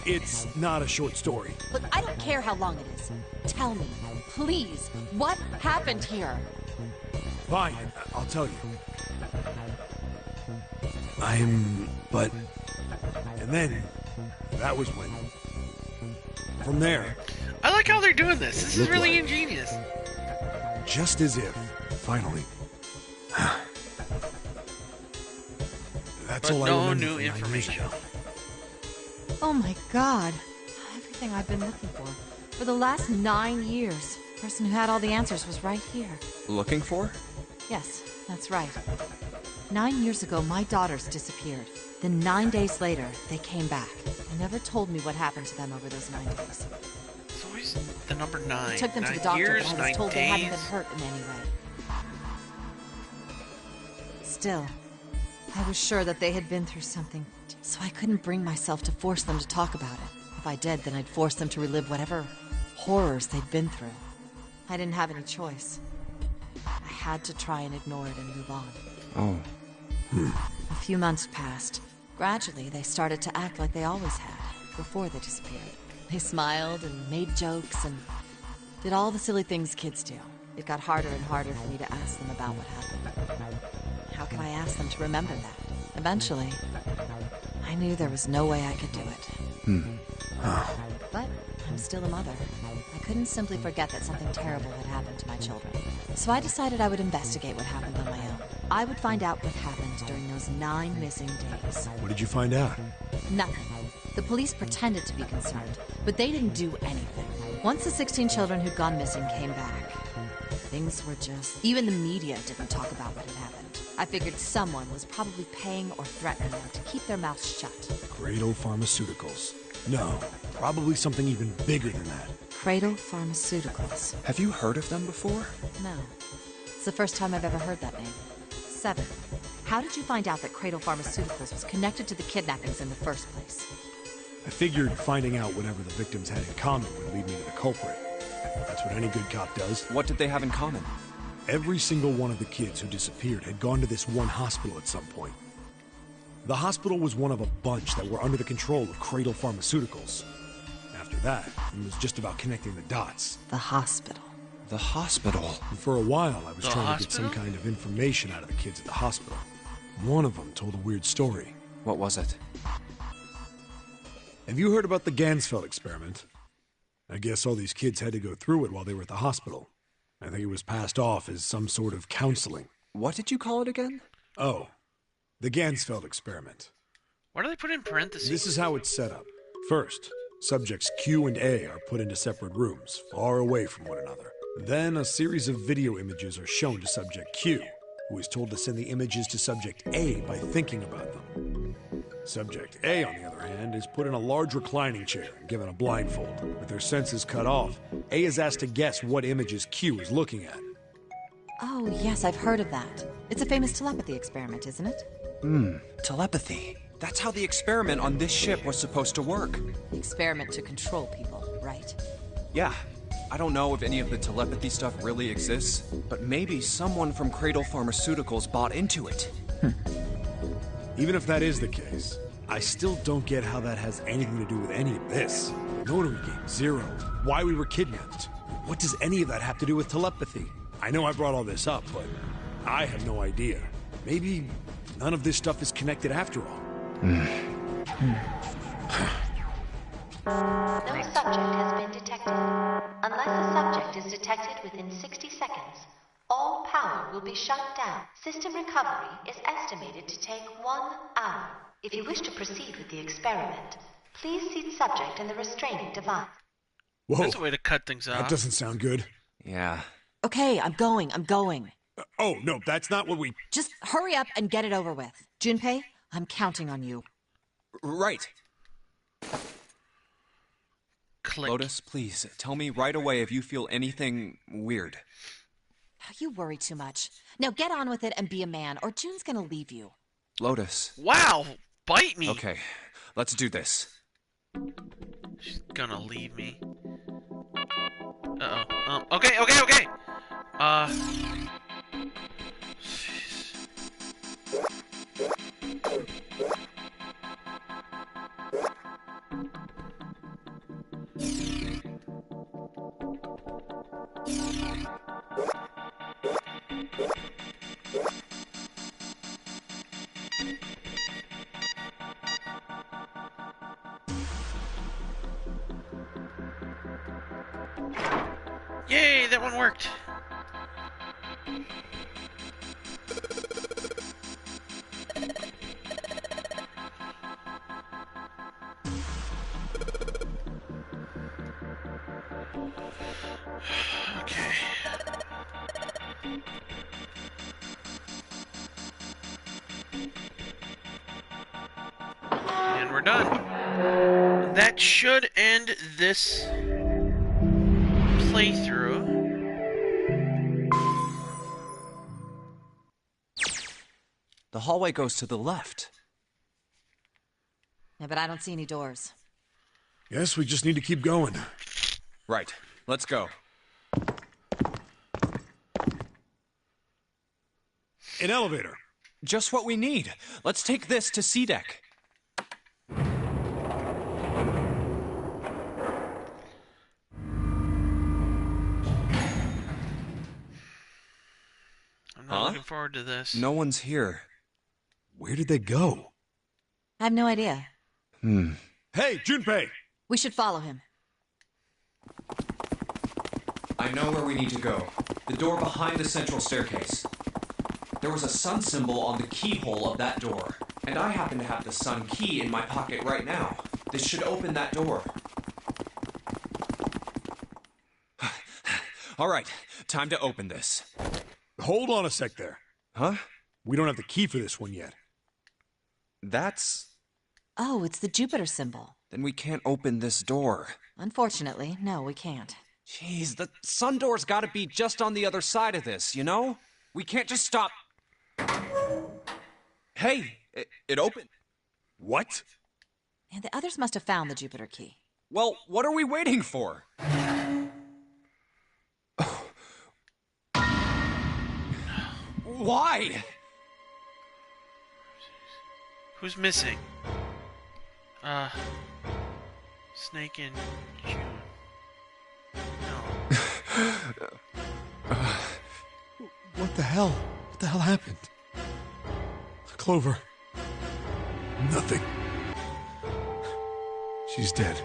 It's not a short story.
Look, I don't care how long it is. Tell me, please, what happened here?
Fine, I'll tell you. But... And then, that was when... From there...
I like how they're doing this. This is really ingenious.
Just as if, finally... That's all I remember
new information.
Oh my god. Everything I've been looking for. For the last 9 years. The person who had all the answers was right here.
Looking for?
Yes, that's right. 9 years ago, my daughters disappeared. Then 9 days later, they came back. They never told me what happened to them over those 9 days.
It's always the number 9.
Took them to
9
the doctor,
years,
but I was
9
told they
days.
hadn't been hurt in any way. Still, I was sure that they had been through something, so I couldn't bring myself to force them to talk about it. If I did, then I'd force them to relive whatever horrors they'd been through. I didn't have any choice. I had to try and ignore it and move on.
Oh.
A few months passed. Gradually, they started to act like they always had, before they disappeared. They smiled and made jokes and did all the silly things kids do. It got harder and harder for me to ask them about what happened. How could I ask them to remember that? Eventually, I knew there was no way I could do it. But I'm still a mother. I couldn't simply forget that something terrible had happened to my children. So I decided I would investigate what happened on my own. I would find out what happened during those 9 missing days.
What did you find out?
Nothing. The police pretended to be concerned, but they didn't do anything. Once the 16 children who'd gone missing came back, things were just... Even the media didn't talk about what had happened. I figured someone was probably paying or threatening them to keep their mouths shut.
Cradle Pharmaceuticals. No, probably something even bigger than that.
Cradle Pharmaceuticals.
Have you heard of them before?
No. It's the first time I've ever heard that name. 7. How did you find out that Cradle Pharmaceuticals was connected to the kidnappings in the first place?
I figured finding out whatever the victims had in common would lead me to the culprit. That's what any good cop does.
What did they have in common?
Every single one of the kids who disappeared had gone to this one hospital at some point. The hospital was one of a bunch that were under the control of Cradle Pharmaceuticals. After that, it was just about connecting the dots.
The hospital.
The hospital?
And for a while, I was
The
trying to get
hospital?
some kind of information out of the kids at the hospital. One of them told a weird story.
What was it?
Have you heard about the Gansfeld experiment? I guess all these kids had to go through it while they were at the hospital. I think it was passed off as some sort of counseling.
What did you call it again?
Oh, the Gansfeld experiment.
Why do they put in parentheses?
This is how it's set up. First, subjects Q and A are put into separate rooms, far away from one another. Then a series of video images are shown to subject Q, who is told to send the images to subject A by thinking about them. Subject A, on the other hand, is put in a large reclining chair and given a blindfold. With their senses cut off, A is asked to guess what images Q is looking at.
Oh, yes, I've heard of that. It's a famous telepathy experiment, isn't it?
Telepathy. That's how the experiment on this ship was supposed to work.
The experiment to control people, right?
Yeah. I don't know if any of the telepathy stuff really exists, but maybe someone from Cradle Pharmaceuticals bought into it.
Even if that is the case, I still don't get how that has anything to do with any of this. Notary Game, Zero, why we were kidnapped. What does any of that have to do with telepathy? I know I brought all this up, but I have no idea. Maybe none of this stuff is connected after all.
No subject has been detected. Unless a subject is detected within 60 seconds, all power will be shut down. System recovery is estimated to take 1 hour. If you wish to proceed with the experiment, please seat subject in the restraining device.
Whoa,
That's a way to cut things off.
that doesn't sound good.
Yeah.
Okay, I'm going.
Oh, no, that's not what we...
Just hurry up and get it over with. Junpei, I'm counting on you.
Right.
Click.
Lotus, please, tell me right away if you feel anything weird.
You worry too much. Now get on with it and be a man, or June's gonna leave you.
Lotus.
Wow, bite me.
Okay, let's do this.
She's gonna leave me. Uh-oh. Okay. Jeez. Yay, that one worked. Okay. And we're done. That should end this playthrough.
The hallway goes to the left.
Yeah, but I don't see any doors.
Guess we just need to keep going.
Right. Let's go.
An elevator.
Just what we need. Let's take this to C deck.
I'm not looking forward to this.
No one's here.
Where did they go?
I have no idea.
Hey, Junpei!
We should follow him.
I know where we need to go. The door behind the central staircase. There was a sun symbol on the keyhole of that door, and I happen to have the sun key in my pocket right now. This should open that door. All right, time to open this.
Hold on a sec there.
Huh?
We don't have the key for this one yet.
That's...
Oh, it's the Jupiter symbol.
Then we can't open this door.
Unfortunately, no, we can't.
Jeez, the sun door's gotta be just on the other side of this, you know? We can't just stop... Hey, it opened.
What?
And the others must have found the Jupiter key.
Well, what are we waiting for? Why?
Who's missing? Snake and June. No.
What the hell? What the hell happened? Clover. Nothing. She's dead.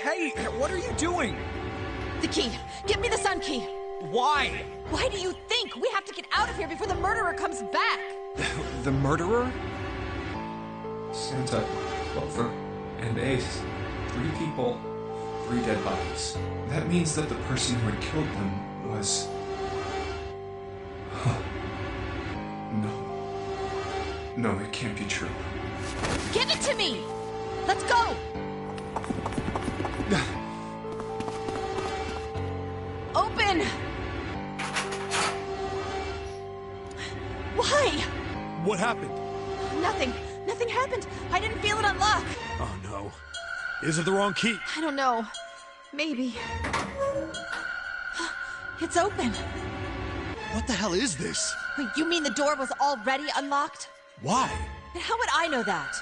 Hey, what are you doing?
The key! Give me the sun key!
Why?
Why do you think? We have to get out of here before the murderer comes back!
The murderer? Santa, Clover, and Ace. 3 people, 3 dead bodies. That means that the person who had killed them was... No, it can't be true.
Give it to me! Let's go! Open! Why?
What happened?
Nothing. Nothing happened. I didn't feel it unlock.
Oh no. Is it the wrong key?
I don't know. Maybe. It's open.
What the hell is this?
Wait, you mean the door was already unlocked?
Why?
And how would I know that?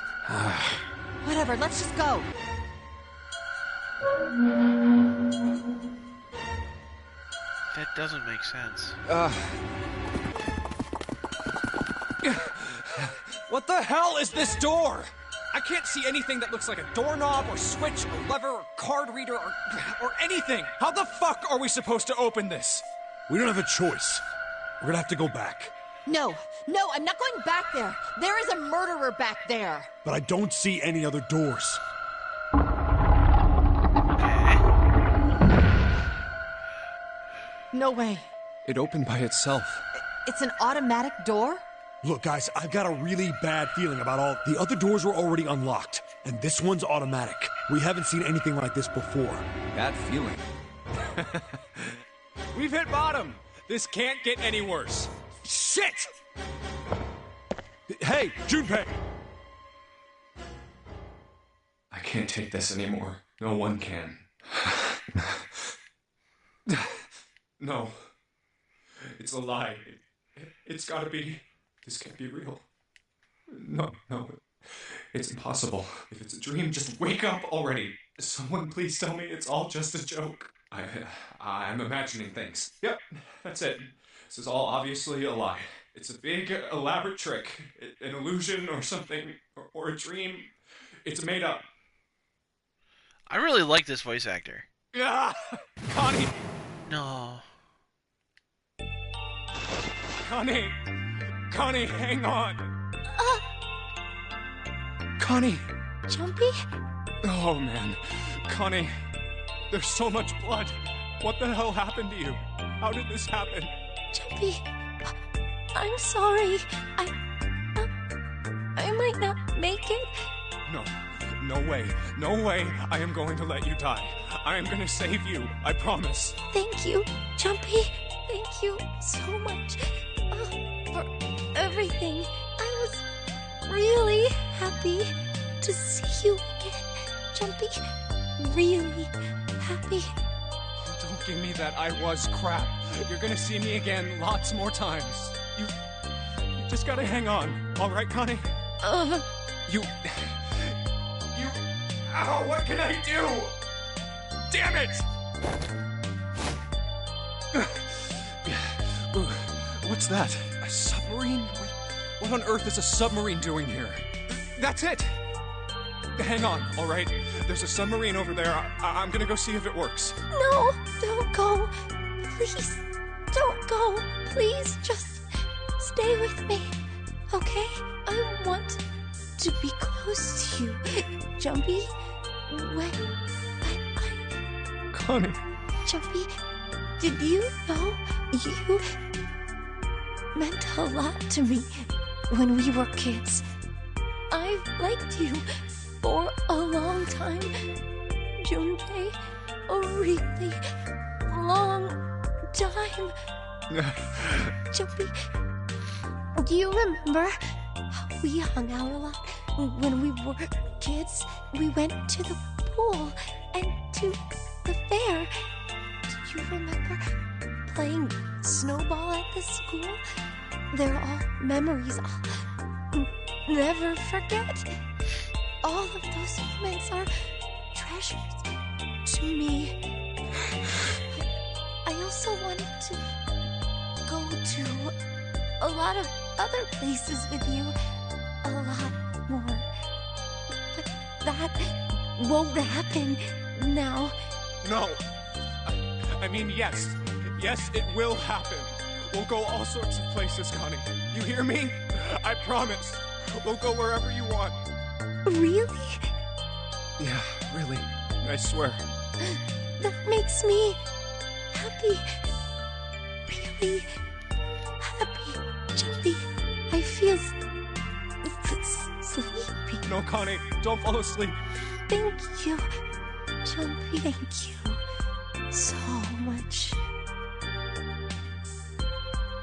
Whatever, let's just go.
That doesn't make sense.
What the hell is this door? I can't see anything that looks like a doorknob or switch or lever or card reader or anything. How the fuck are we supposed to open this?
We don't have a choice. We're gonna have to go back.
No, I'm not going back there. There is a murderer back there.
But I don't see any other doors.
No way.
It opened by itself.
It's an automatic door?
Look, guys, I've got a really bad feeling about all... The other doors were already unlocked, and this one's automatic. We haven't seen anything like this before.
Bad feeling. We've hit bottom. This can't get any worse. Shit!
Hey, Junpei!
I can't take this anymore. No one can. No. It's a lie. It's gotta be... This can't be real. No. It's impossible. If it's a dream, just wake up already. Someone please tell me it's all just a joke. I'm imagining things. Yep, that's it. This is all obviously a lie. It's a big, elaborate trick. An illusion or something. Or a dream. It's made up.
I really like this voice actor.
Ah! Connie!
No.
Connie, hang on! Connie!
Jumpy?
Oh, man. Connie, there's so much blood. What the hell happened to you? How did this happen?
Jumpy, I'm sorry. might not make it.
No. No way. No way I am going to let you die. I am going to save you. I promise.
Thank you, Jumpy. Thank you so much for everything. I was really happy to see you again, Jumpy. Really happy.
Don't give me that I was crap. You're gonna see me again lots more times. You just gotta hang on. All right, Connie? You... Ow, what can I do? Damn it!
What's that?
A submarine? What on earth is a submarine doing here? That's it! Hang on, all right? There's a submarine over there. I'm gonna go see if it works.
No, don't go. Please, don't go. Please, just stay with me, okay? I want to be close to you, Jumpy. When I...
Connie.
Jumpy, did you know you meant a lot to me when we were kids? I've liked you for a long time, Junpei. A really long time. Jumpy, do you remember how we hung out a lot when we were kids? We went to the pool and to the fair. Do you remember playing snowball at the school? They're all memories I'll never forget. All of those moments are treasures to me. I also wanted to go to a lot of other places with you. A lot more. But that won't happen now.
No. I mean, yes. Yes, it will happen. We'll go all sorts of places, Connie. You hear me? I promise. We'll go wherever you want.
Really?
Yeah, really.
I swear.
That makes me happy. Really happy, Jumpy. I feel sleepy.
No, Connie, don't fall asleep.
Thank you, Jumpy. Thank you so much.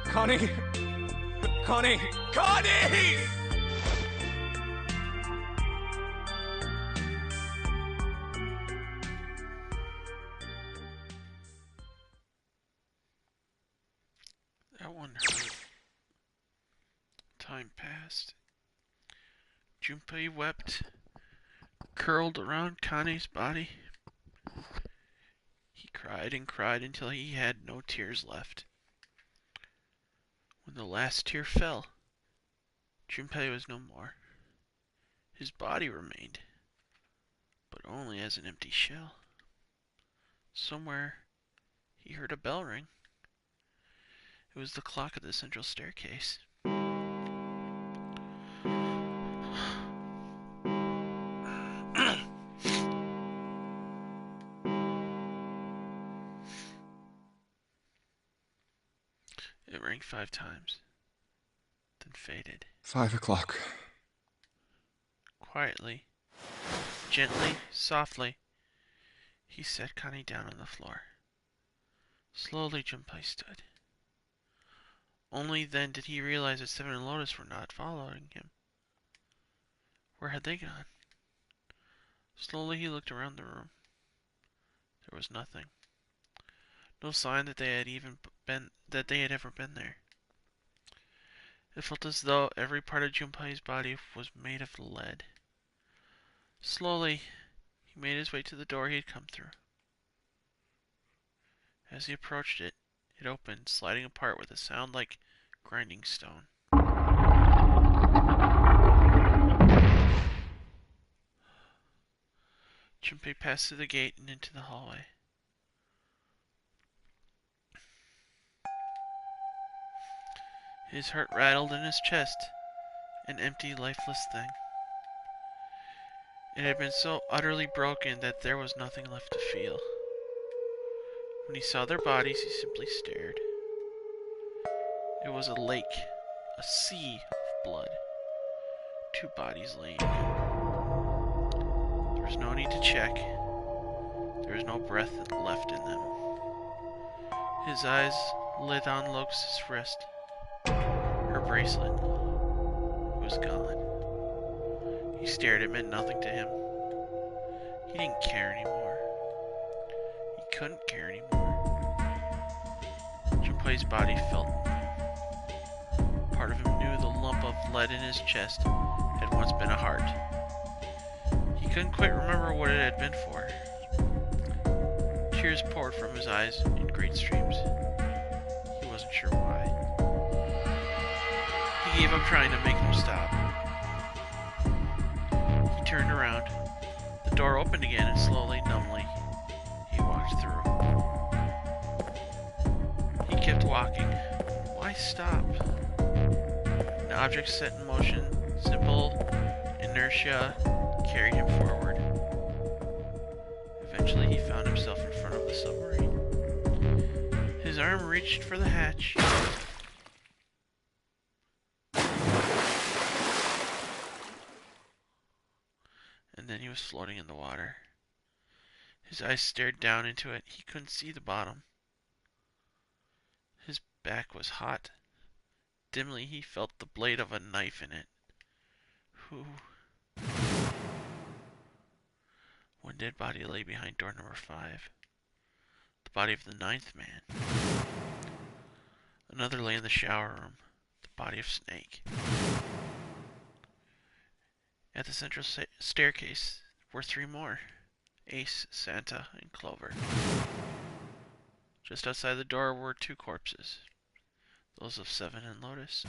Connie! Connie! Connie!
That one hurt. Time passed. Junpei wept, curled around Connie's body. He cried and cried until he had no tears left. When the last tear fell, Junpei was no more. His body remained, but only as an empty shell. Somewhere, he heard a bell ring. It was the clock at the central staircase. It rang 5 times, then faded.
5 o'clock.
Quietly, gently, softly, he set Connie down on the floor. Slowly, Junpei stood. Only then did he realize that Seven and Lotus were not following him. Where had they gone? Slowly he looked around the room. There was nothing. No sign that they had ever been there. It felt as though every part of Junpei's body was made of lead. Slowly, he made his way to the door he had come through. As he approached it, it opened, sliding apart with a sound like grinding stone. Junpei passed through the gate and into the hallway. His heart rattled in his chest, an empty, lifeless thing. It had been so utterly broken that there was nothing left to feel. When he saw their bodies, he simply stared. It was a lake, a sea of blood. two bodies laying. There was no need to check. There was no breath left in them. His eyes lit on Locust's wrist. Her bracelet was gone. He stared. It meant nothing to him. He didn't care anymore. He couldn't care anymore. Junpei's body felt numb. Part of him knew the lump of lead in his chest had once been a heart. He couldn't quite remember what it had been for. Tears poured from his eyes in great streams. He wasn't sure why. He gave up trying to make them stop. He turned around. The door opened again and slowly, numbly, he walked through. He kept walking. Why stop? An object set in motion, simple inertia, carried him forward. Eventually he found himself in front of the submarine. His arm reached for the hatch. And then he was floating in the water. His eyes stared down into it. He couldn't see the bottom. His back was hot. Dimly he felt the blade of a knife in it. Who? One dead body lay behind door number 5. The body of the 9th man. Another lay in the shower room. The body of Snake. At the central staircase were 3 more. Ace, Santa, and Clover. Just outside the door were 2 corpses. Those of Seven and Lotus.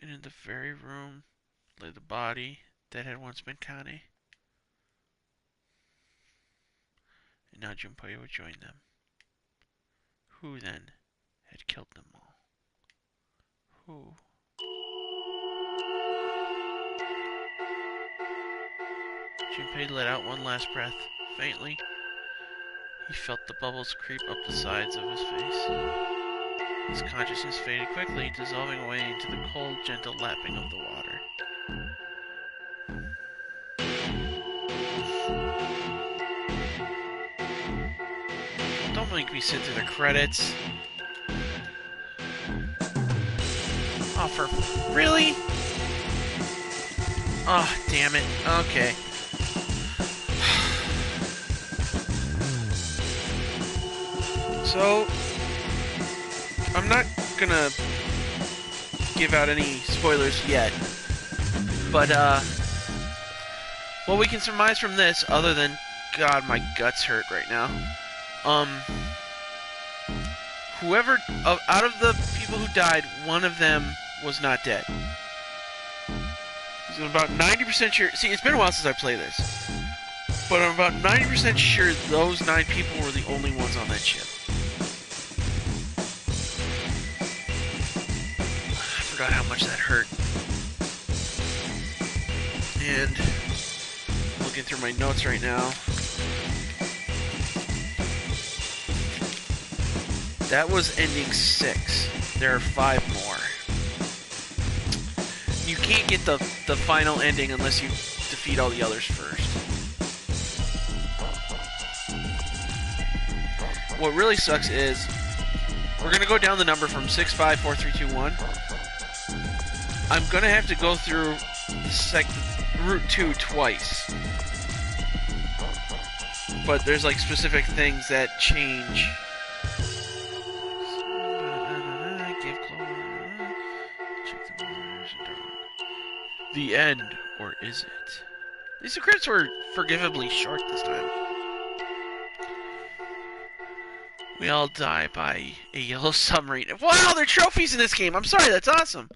And in the very room lay the body that had once been Kane. And now Junpei would join them. Who then had killed them all? Who? Junpei let out one last breath. Faintly, he felt the bubbles creep up the sides of his face. His consciousness faded quickly, dissolving away into the cold, gentle lapping of the water. Don't make me sit through the credits. Oh, for... Really? Oh, damn it. Okay. So, I'm not gonna give out any spoilers yet, but what we can surmise from this, other than, God, my guts hurt right now, whoever, out of the people who died, one of them was not dead. So I'm about 90% sure, see, it's been a while since I played this, but I'm about 90% sure those 9 people were the only ones on that ship. I forgot how much that hurt. And looking through my notes right now. That was ending 6. There are 5 more. You can't get the final ending unless you defeat all the others first. What really sucks is we're gonna go down the number from 6, 5, 4, 3, 2, 1. I'm gonna have to go through Route 2 twice. But there's like specific things that change. The end, or is it? These scripts were forgivably short this time. We all die by a yellow submarine. Wow, there are trophies in this game! I'm sorry, that's awesome!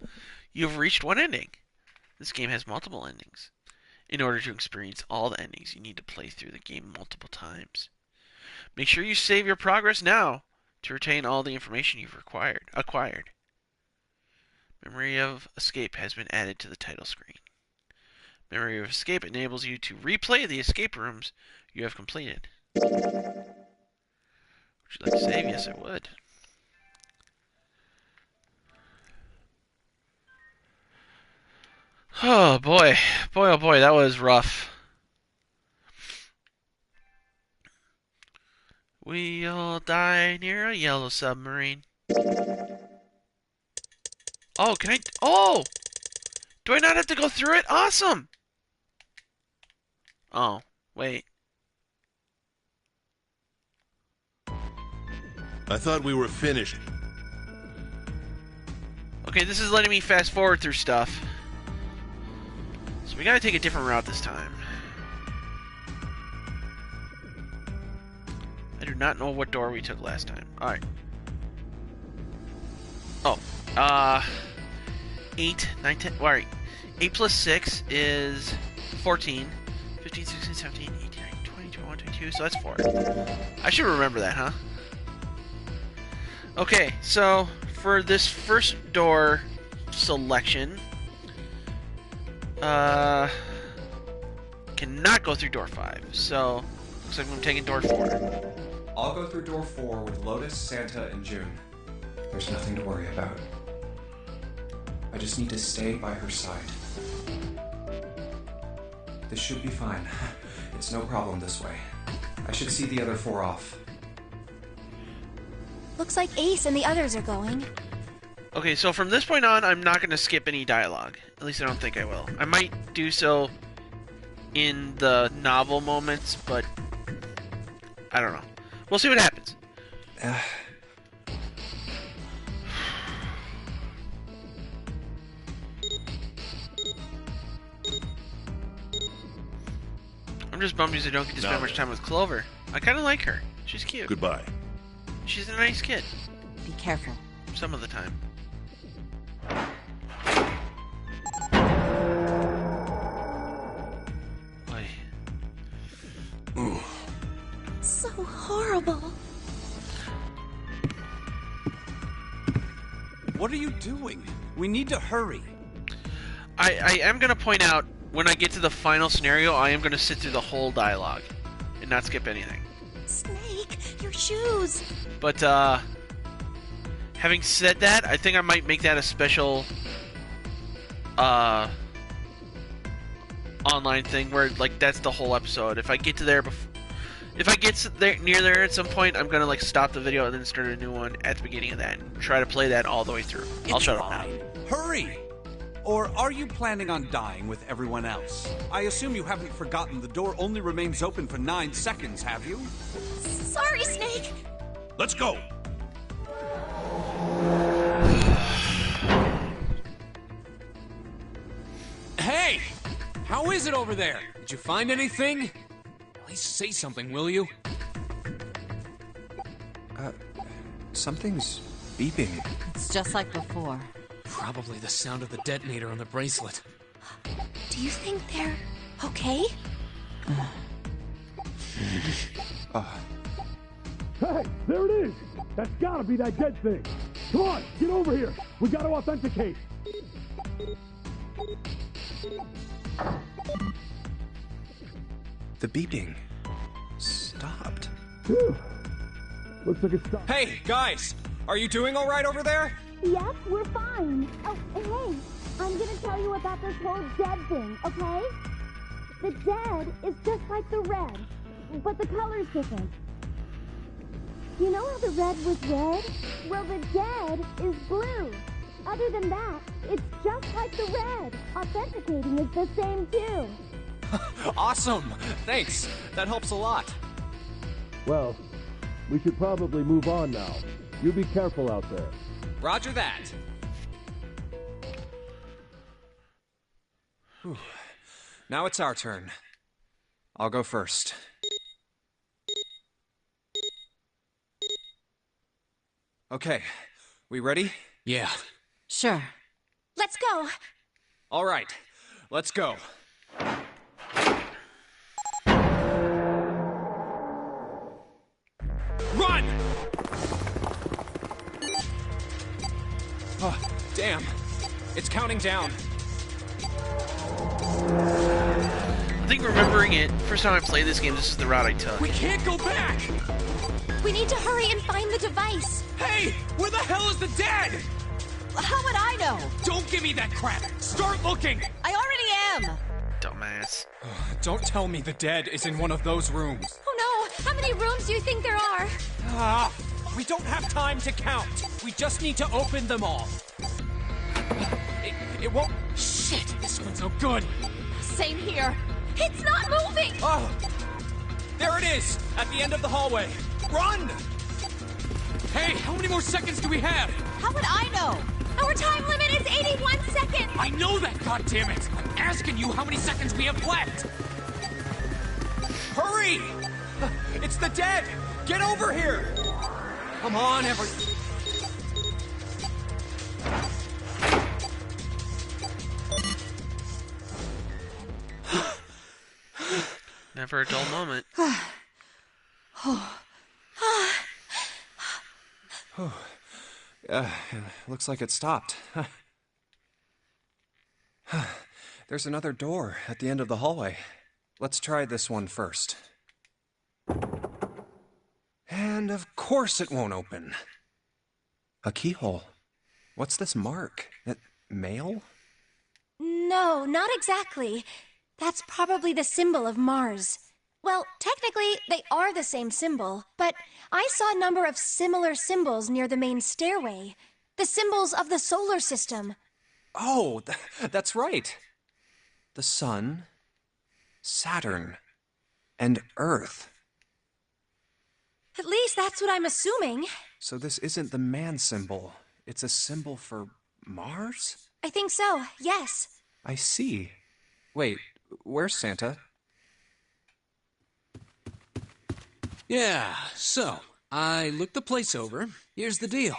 You've reached one ending. This game has multiple endings. In order to experience all the endings, you need to play through the game multiple times. Make sure you save your progress now to retain all the information you've acquired. Memory of Escape has been added to the title screen. Memory of Escape enables you to replay the escape rooms you have completed. Would you like to save? Yes, I would. Oh boy, oh boy, that was rough. We'll die near a yellow submarine. Oh, can I? Oh! Do I not have to go through it? Awesome! Oh, wait.
I thought we were finished.
Okay, this is letting me fast forward through stuff. So we gotta take a different route this time. I do not know what door we took last time. Alright. Oh. 8, 9, 10. Alright. 8 plus 6 is 14. 15, 16, 17, 18, 19, 20, 21, 22. So that's 4. I should remember that, huh? Okay, so for this first door selection, cannot go through door 5. So looks like I'm taking door 4.
I'll go through door 4 with Lotus, Santa, and June. There's nothing to worry about. I just need to stay by her side. This should be fine. It's no problem this way. I should see the other 4 off.
Looks like Ace and the others are going.
Okay, so from this point on, I'm not going to skip any dialogue. At least I don't think I will. I might do so in the novel moments, but I don't know. We'll see what happens. I'm just bummed because I don't get to spend much time with Clover. I kind of like her. She's cute.
Goodbye.
She's a nice kid.
Be careful.
Some of the time. Oy.
Ooh.
So horrible.
What are you doing? We need to hurry.
I am going to point out, when I get to the final scenario, I am going to sit through the whole dialogue and not skip anything.
Snake, your shoes.
But, having said that, I think I might make that a special, online thing where, like, that's the whole episode. If I get to there if I get near there at some point, I'm gonna, like, stop the video and then start a new one at the beginning of that and try to play that all the way through. I'll shut up now.
Hurry! Or are you planning on dying with everyone else? I assume you haven't forgotten the door only remains open for 9 seconds, have you?
Sorry, Snake.
Let's go.
Hey! How is it over there? Did you find anything? At least say something, will you?
Something's beeping.
It's just like before.
Probably the sound of the detonator on the bracelet.
Do you think they're okay?
Hey, there it is! That's gotta be that dead thing! Come on, get over here! We gotta authenticate!
The beeping stopped.
Phew. Looks like it stopped.
Hey, guys! Are you doing all right over there?
Yes, we're fine. Oh, hey, I'm gonna tell you about this whole dead thing, okay? The dead is just like the red, but the color's different. You know how the red was red? Well, the dead is blue. Other than that, it's just like the red. Authenticating is the same too.
Awesome! Thanks. That helps a lot.
Well, we should probably move on now. You be careful out there.
Roger that.
Whew. Now it's our turn. I'll go first. Okay, we ready?
Yeah.
Sure.
Let's go.
All right, let's go. Run! Oh, damn. It's counting down.
I think remembering it, first time I played this game, this is the route I took.
We can't go back!
We need to hurry and find the device.
Hey! Where the hell is the dead?
How would I know?
Don't give me that crap! Start looking!
I already him!
Dumbass.
Don't tell me the dead is in one of those rooms.
Oh no! How many rooms do you think there are?
We don't have time to count. We just need to open them all. It won't... Shit, this one's no good.
Same here.
It's not moving!
Oh, there it is, at the end of the hallway. Run! Hey, how many more seconds do we have?
How would I know?
Our time limit is 81 seconds!
I know that, goddammit! I'm asking you how many seconds we have left! Hurry! It's the dead! Get over here! Come on,
Never a dull moment.
Looks like it stopped. There's another door at the end of the hallway. Let's try this one first. And of course it won't open. A keyhole. What's this mark? Mail?
No, not exactly. That's probably the symbol of Mars. Well, technically, they are the same symbol, but I saw a number of similar symbols near the main stairway. The symbols of the solar system.
Oh, that's right. The Sun, Saturn, and Earth.
At least that's what I'm assuming.
So this isn't the man symbol. It's a symbol for Mars?
I think so, yes.
I see. Wait, where's Santa?
Yeah, so, I looked the place over. Here's the deal.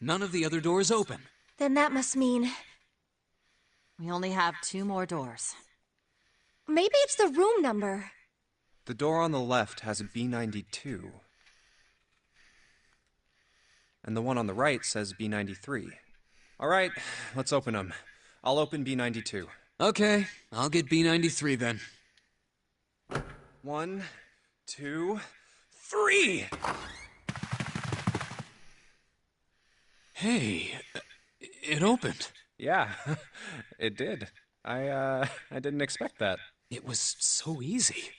None of the other doors open.
Then that must mean...
We only have 2 more doors.
Maybe it's the room number.
The door on the left has B92. And the one on the right says B93. All right, let's open them. I'll open B92.
Okay, I'll get B93 then.
1, 2, 3!
Hey, it opened.
Yeah, it did. I didn't expect that.
It was so easy.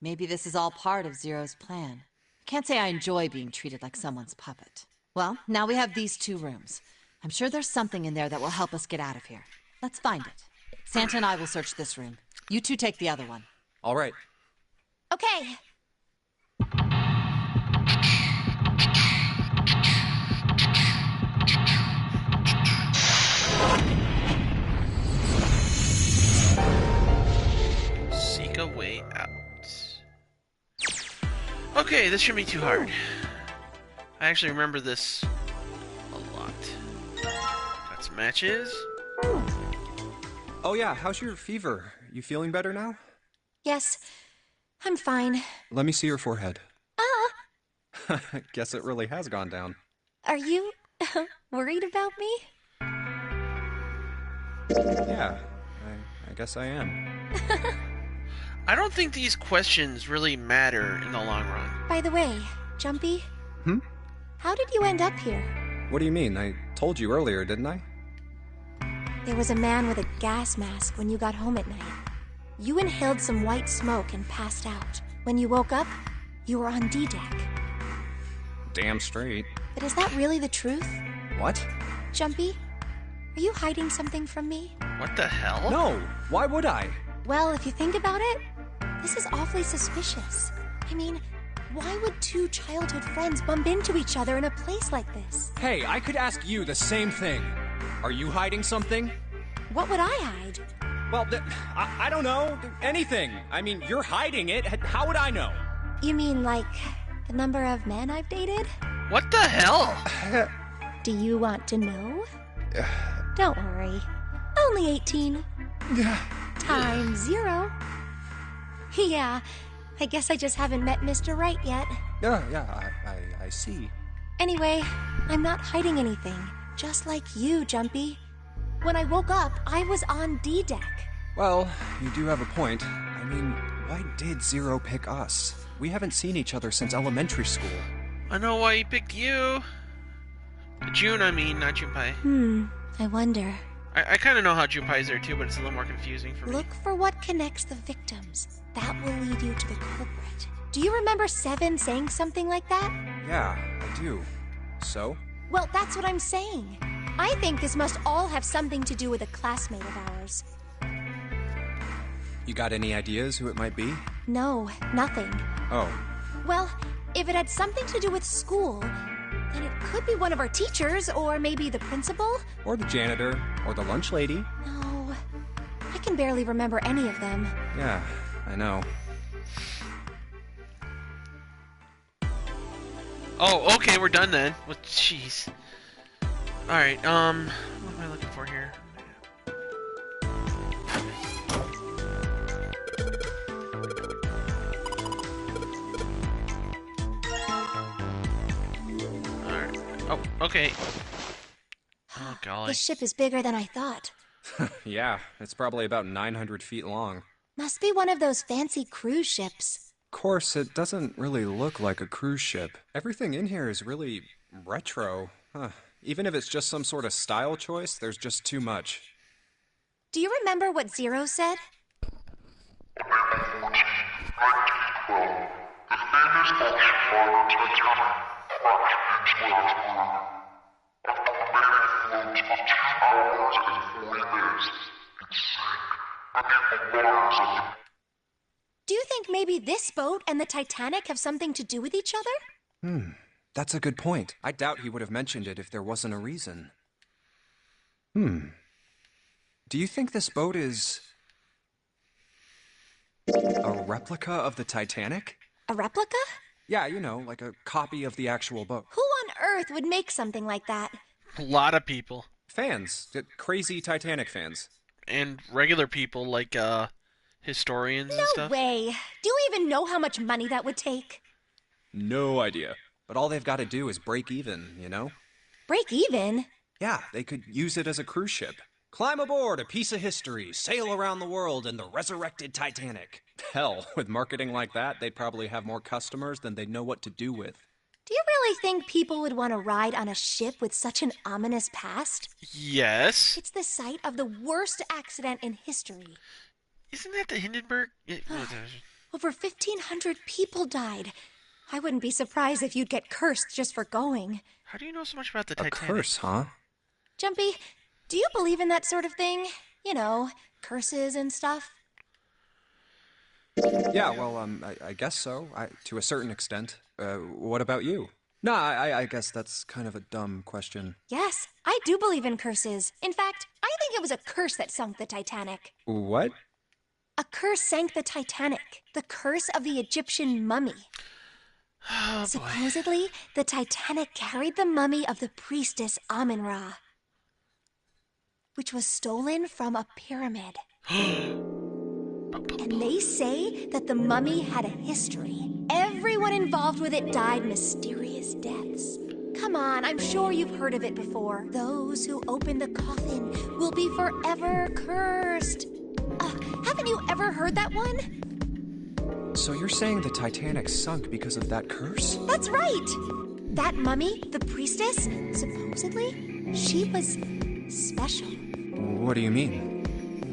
Maybe this is all part of Zero's plan. I can't say I enjoy being treated like someone's puppet. Well, now we have these 2 rooms. I'm sure there's something in there that will help us get out of here. Let's find it. Santa and I will search this room. You 2 take the other one.
All right.
Okay.
Seek a way out. Okay, this shouldn't be too hard. I actually remember this a lot. Got some matches.
Oh yeah, how's your fever? You feeling better now?
Yes, I'm fine.
Let me see your forehead. Guess it really has gone down.
Are you worried about me?
Yeah, I guess I am.
I don't think these questions really matter in the long run.
By the way, Jumpy?
Hmm?
How did you end up here?
What do you mean? I told you earlier, didn't I?
There was a man with a gas mask when you got home at night. You inhaled some white smoke and passed out. When you woke up, you were on D-Deck.
Damn straight.
But is that really the truth?
What?
Jumpy, are you hiding something from me?
What the hell?
No, why would I?
Well, if you think about it, this is awfully suspicious. I mean, why would 2 childhood friends bump into each other in a place like this?
Hey, I could ask you the same thing. Are you hiding something?
What would I hide?
Well, I don't know. Anything. I mean, you're hiding it. How would I know?
You mean like the number of men I've dated?
What the hell?
Do you want to know? Don't worry. Only 18. Times 0. Yeah, I guess I just haven't met Mr. Right yet.
Yeah, I see.
Anyway, I'm not hiding anything. Just like you, Jumpy. When I woke up, I was on D-Deck.
Well, you do have a point. I mean, why did Zero pick us? We haven't seen each other since elementary school.
I know why he picked you. June, I mean, not Junpei.
I wonder.
I kind of know how Jupai's there too, but it's a little more confusing for me.
Look for what connects the victims. That will lead you to the culprit. Do you remember Seven saying something like that?
Yeah, I do. So?
Well, that's what I'm saying. I think this must all have something to do with a classmate of ours.
You got any ideas who it might be?
No, nothing.
Oh.
Well, if it had something to do with school, then it could be one of our teachers, or maybe the principal.
Or the janitor, or the lunch lady.
No, I can barely remember any of them.
Yeah, I know.
Oh, okay, we're done then. Well, jeez. Alright, what am I looking for here? Alright. Oh, okay. Oh, golly.
This ship is bigger than I thought.
Yeah, it's probably about 900 feet long.
Must be one of those fancy cruise ships.
Of course, it doesn't really look like a cruise ship. Everything in here is really retro. Even if it's just some sort of style choice, there's just too much.
Do you remember what Zero said? Do you think maybe this boat and the Titanic have something to do with each other?
That's a good point. I doubt he would have mentioned it if there wasn't a reason. Do you think this boat is a replica of the Titanic?
A replica?
Yeah, you know, like a copy of the actual boat.
Who on earth would make something like that?
A lot of people.
Fans. Crazy Titanic fans.
And regular people, like, historians and stuff.
No way. Do you even know how much money that would take?
No idea. But all they've got to do is break even, you know?
Break even?
Yeah, they could use it as a cruise ship. Climb aboard a piece of history, sail around the world in the resurrected Titanic. Hell, with marketing like that, they'd probably have more customers than they'd know what to do with.
Do you really think people would want to ride on a ship with such an ominous past?
Yes.
It's the site of the worst accident in history.
Isn't that the Hindenburg?
Over 1,500 people died. I wouldn't be surprised if you'd get cursed just for going.
How do you know so much about the
A
Titanic?
curse, huh?
Jumpy, do you believe in that sort of thing? You know, curses and stuff?
Yeah, well, I guess so, to a certain extent. What about you? Nah, I guess that's kind of a dumb question.
Yes, I do believe in curses. In fact, I think it was a curse that sunk the Titanic.
What?
A curse sank the Titanic. The curse of the Egyptian mummy.
Oh,
Supposedly, the Titanic carried the mummy of the priestess Amun-Ra, which was stolen from a pyramid. And they say that the mummy had a history. Everyone involved with it died mysterious deaths. Come on, I'm sure you've heard of it before. Those who open the coffin will be forever cursed. Haven't you ever heard that one?
So you're saying the Titanic sunk because of that curse?
That's right! That mummy, the priestess, supposedly, she was special.
What do you mean?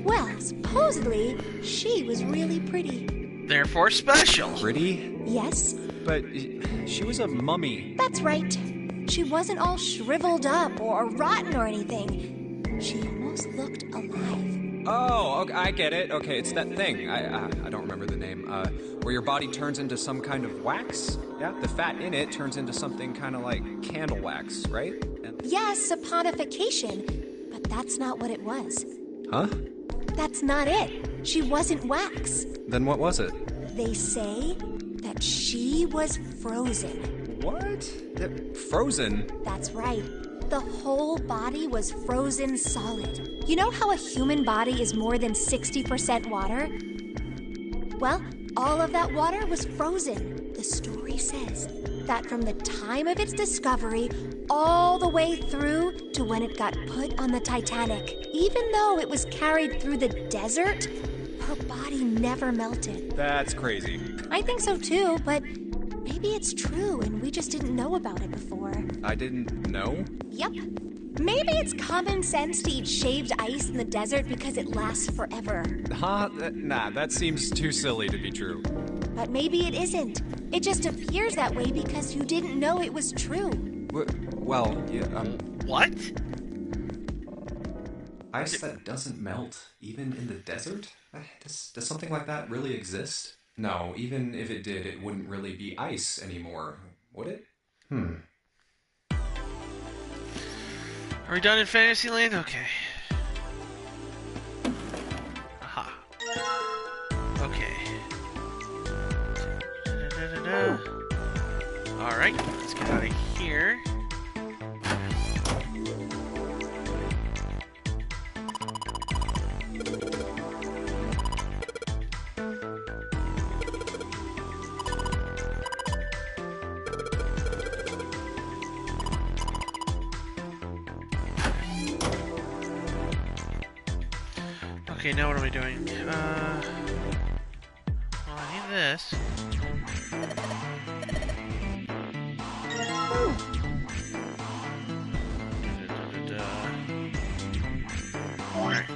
Well, supposedly, she was really pretty.
Therefore special.
Pretty?
Yes.
But she was a mummy.
That's right. She wasn't all shriveled up or rotten or anything. She almost looked alive.
Oh, okay, I get it. Okay, it's that thing. I don't remember the name. Where your body turns into some kind of wax? Yeah? The fat in it turns into something kind of like candle wax, right?
Yes, saponification. But that's not what it was.
Huh?
That's not it. She wasn't wax.
Then what was it?
They say that she was frozen.
What? Frozen?
That's right. The whole body was frozen solid. You know how a human body is more than 60% water? Well, all of that water was frozen. The story says that from the time of its discovery all the way through to when it got put on the Titanic, even though it was carried through the desert, her body never melted.
That's crazy.
I think so too, but maybe it's true and we just didn't know about it before.
I didn't know?
Yep. Maybe it's common sense to eat shaved ice in the desert because it lasts forever.
Huh? Nah, that seems too silly to be true.
But maybe it isn't. It just appears that way because you didn't know it was true.
Well, yeah,
What?
Ice that doesn't melt, even in the desert? Does something like that really exist? No, even if it did, it wouldn't really be ice anymore, would it?
Are we done in Fantasyland? Okay. Aha. Okay. Alright, let's get out of here. Okay, now what am I doing? Well, I need this. Alright.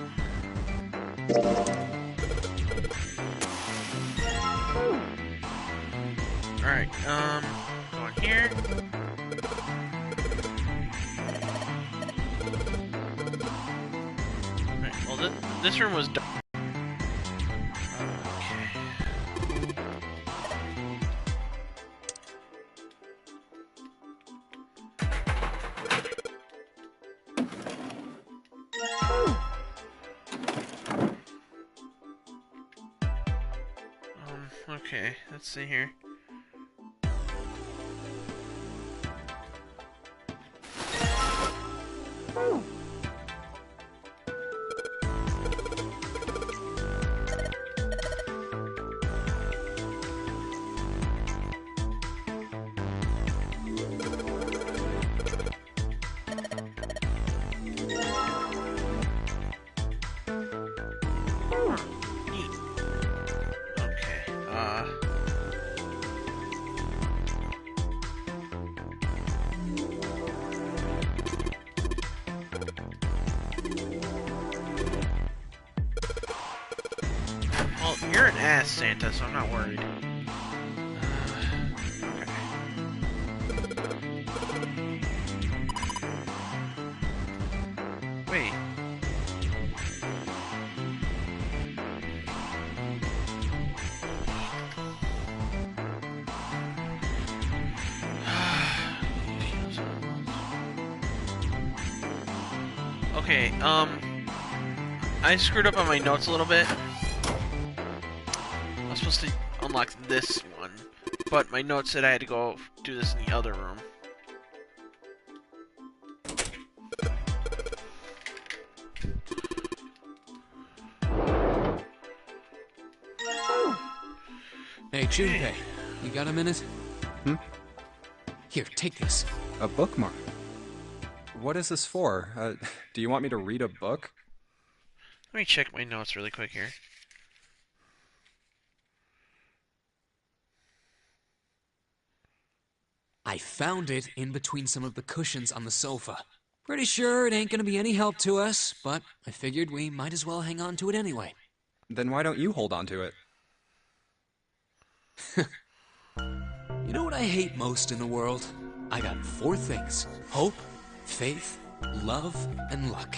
Alright, go in here. Alright, well, this room was dark. Okay, let's see here. Well, you're an ass, Santa, so I'm not worried. Okay. Wait. Okay, I screwed up on my notes a little bit. I was supposed to unlock this one, but my notes said I had to go do this in the other room.
Hey, Junpei, you got a minute? Here, take this.
A bookmark? What is this for? Do you want me to read a book?
Let me check my notes really quick here.
I found it in between some of the cushions on the sofa. Pretty sure it ain't gonna be any help to us, but I figured we might as well hang on to it anyway.
Then why don't you hold on to it?
You know what I hate most in the world? I got 4 things. Hope, faith, love, and luck.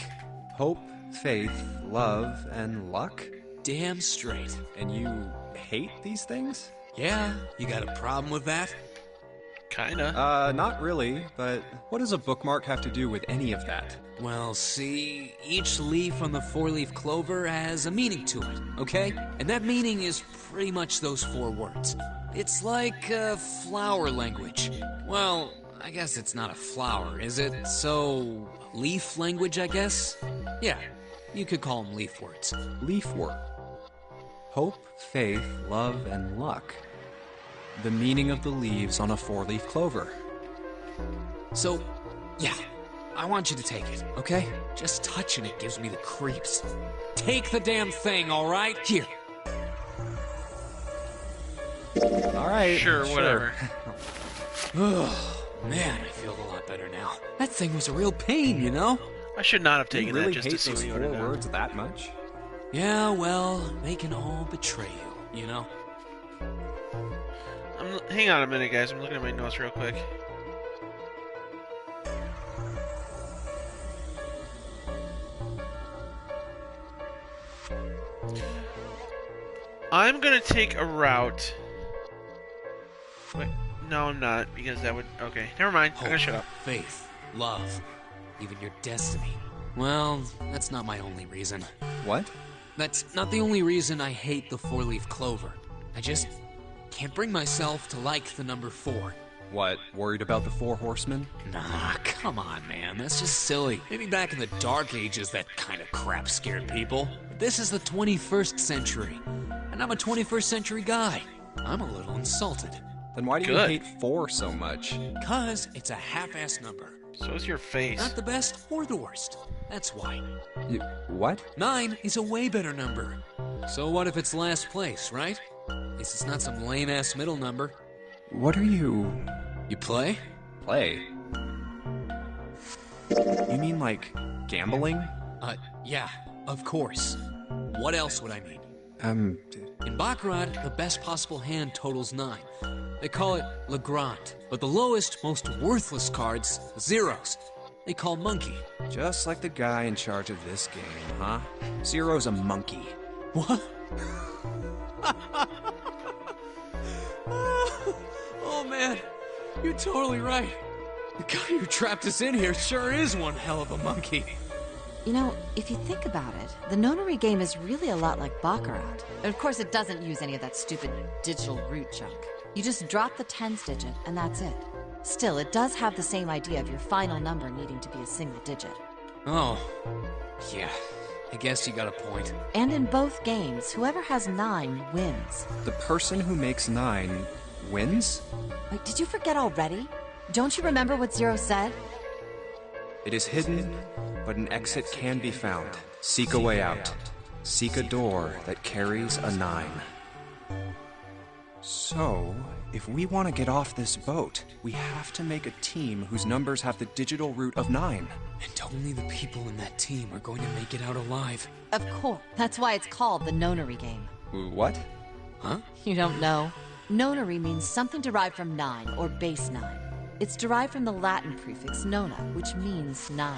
Hope, faith, love, and luck?
Damn straight.
And you hate these things?
Yeah, you got a problem with that?
Kinda.
Not really, but what does a bookmark have to do with any of that?
Well, see, each leaf on the 4-leaf clover has a meaning to it, okay? And that meaning is pretty much those 4 words. It's like flower language. Well, I guess it's not a flower, is it? So, leaf language, I guess? Yeah, you could call them leaf words.
Leaf word. Hope, faith, love, and luck. The meaning of the leaves on a 4-leaf clover.
So, yeah, I want you to take it, okay? Just touching it gives me the creeps. Take the damn thing, all right? Here.
All right.
Sure, whatever.
Man, I feel a lot better now. That thing was a real pain, you know?
I should not have
Do you
taken
really
that just to
hate
see
those
what you
4
would have done.
words that much?
Yeah, well, they can all betray you, you know?
Hang on a minute, guys. I'm looking at my notes real quick. I'm gonna take a route. Wait, no, I'm not, because that would... Okay, never mind. I'm gonna shut up.
Faith, love, even your destiny. Well, that's not my only reason.
What?
That's not the only reason I hate the 4-leaf clover. I just can't bring myself to like the number 4.
What, worried about the 4 horsemen?
Nah, come on, man. That's just silly. Maybe back in the Dark Ages, that kind of crap scared people. But this is the 21st century, and I'm a 21st century guy. I'm a little insulted.
Then why do you hate 4 so much?
'Cause it's a half-ass number.
So is your face.
Not the best or the worst. That's why.
What?
9 is a way better number. So what if it's last place, right? At least it's not some lame-ass middle number.
What are you...
You play?
Play? You mean like gambling?
Yeah, of course. What else would I mean?
In
Baccarat, the best possible hand totals 9. They call it Le Grand, but the lowest, most worthless cards, zeros, they call monkey.
Just like the guy in charge of this game, huh? Zero's a monkey.
What? Oh man, you're totally right. The guy who trapped us in here sure is one hell of a monkey.
You know, if you think about it, the nonary game is really a lot like Baccarat. Of course, it doesn't use any of that stupid digital root junk. You just drop the tens digit, and that's it. Still, it does have the same idea of your final number needing to be a single digit.
Oh, yeah. I guess you got a point.
And in both games, whoever has 9 wins.
The person who makes 9 wins?
Wait, did you forget already? Don't you remember what Zero said?
It is hidden, but an exit can be found. Seek a way out. Seek a door that carries a 9. So, if we want to get off this boat, we have to make a team whose numbers have the digital root of 9.
And only the people in that team are going to make it out alive.
Of course. That's why it's called the nonary game.
What?
Huh?
You don't know? Nonary means something derived from 9, or base 9. It's derived from the Latin prefix nona, which means 9.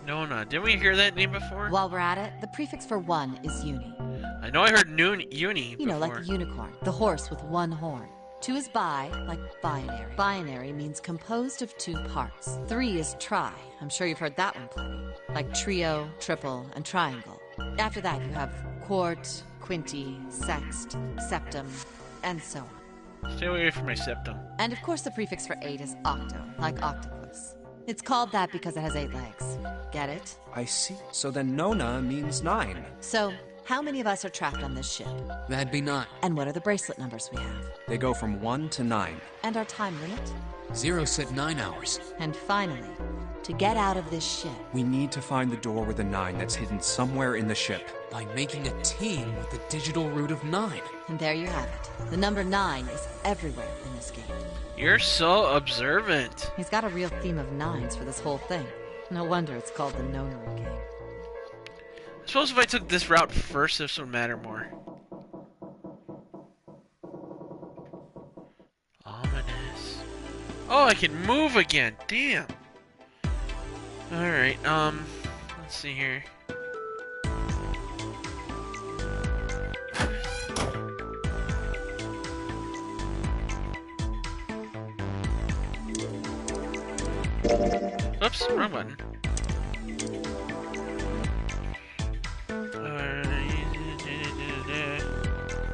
Nona. Didn't we hear that name before?
While we're at it, the prefix for 1 is uni.
I know I heard uni before.
You know, like the unicorn, the horse with 1 horn. 2 is bi, like binary. Binary means composed of 2 parts. 3 is tri. I'm sure you've heard that one plenty. Like trio, triple, and triangle. After that, you have quart, quinty, sext, septum, and so on.
Stay away from my septum.
And of course, the prefix for 8 is octo, like octopus. It's called that because it has 8 legs. Get it?
I see. So then Nona means 9.
So, how many of us are trapped on this ship?
That'd be 9.
And what are the bracelet numbers we have?
They go from 1 to 9.
And our time limit?
Zero said 9 hours.
And finally, to get out of this ship,
We need to find the door with a 9 that's hidden somewhere in the ship.
By making a team with the digital root of 9.
and there you have it. The number 9 is everywhere in this game.
You're so observant.
He's got a real theme of 9s for this whole thing. No wonder it's called the nonary game.
I suppose if I took this route first, this would matter more. Ominous. Oh, I can move again. Damn. Alright, let's see here. Oops, wrong button.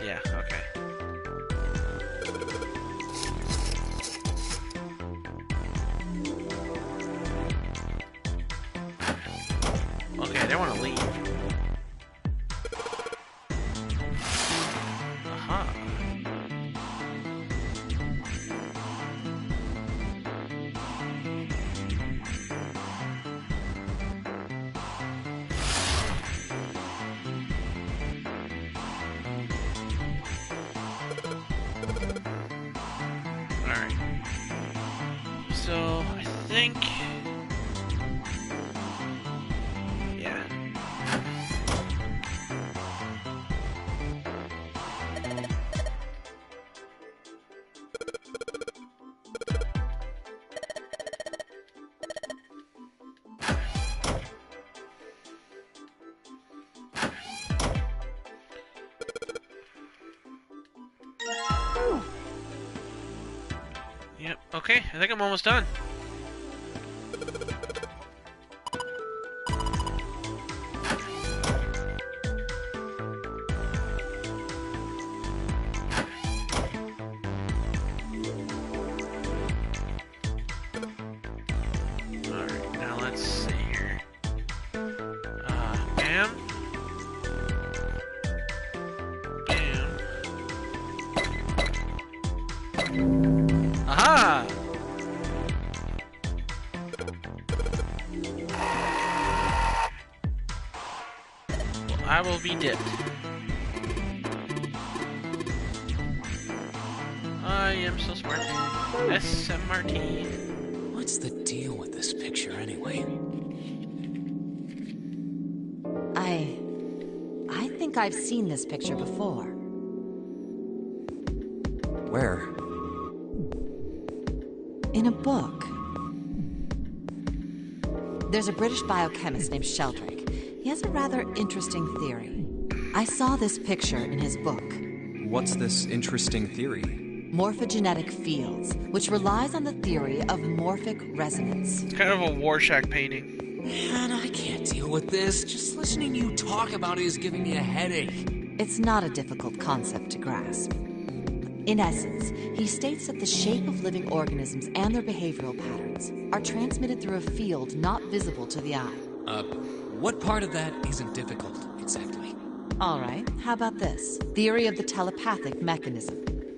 Yeah, okay. Okay, I don't want to leave. Aha. Alright. So think... Yeah. Yep, okay, I think I'm almost done. Alright, now let's see here. Bam. Aha! Well, I will be dipped. I am so smart. SMRT.
What's the deal with this picture anyway?
I think I've seen this picture before.
Where?
In a book. There's a British biochemist named Sheldrake. He has a rather interesting theory. I saw this picture in his book.
What's this interesting theory?
Morphogenetic fields, which relies on the theory of morphic resonance.
It's kind of a Rorschach painting.
Man, I can't deal with this. Just listening to you talk about it is giving me a headache.
It's not a difficult concept to grasp. In essence, he states that the shape of living organisms and their behavioral patterns are transmitted through a field not visible to the eye.
What part of that isn't difficult, exactly?
All right, how about this? Theory of the telepathic mechanism.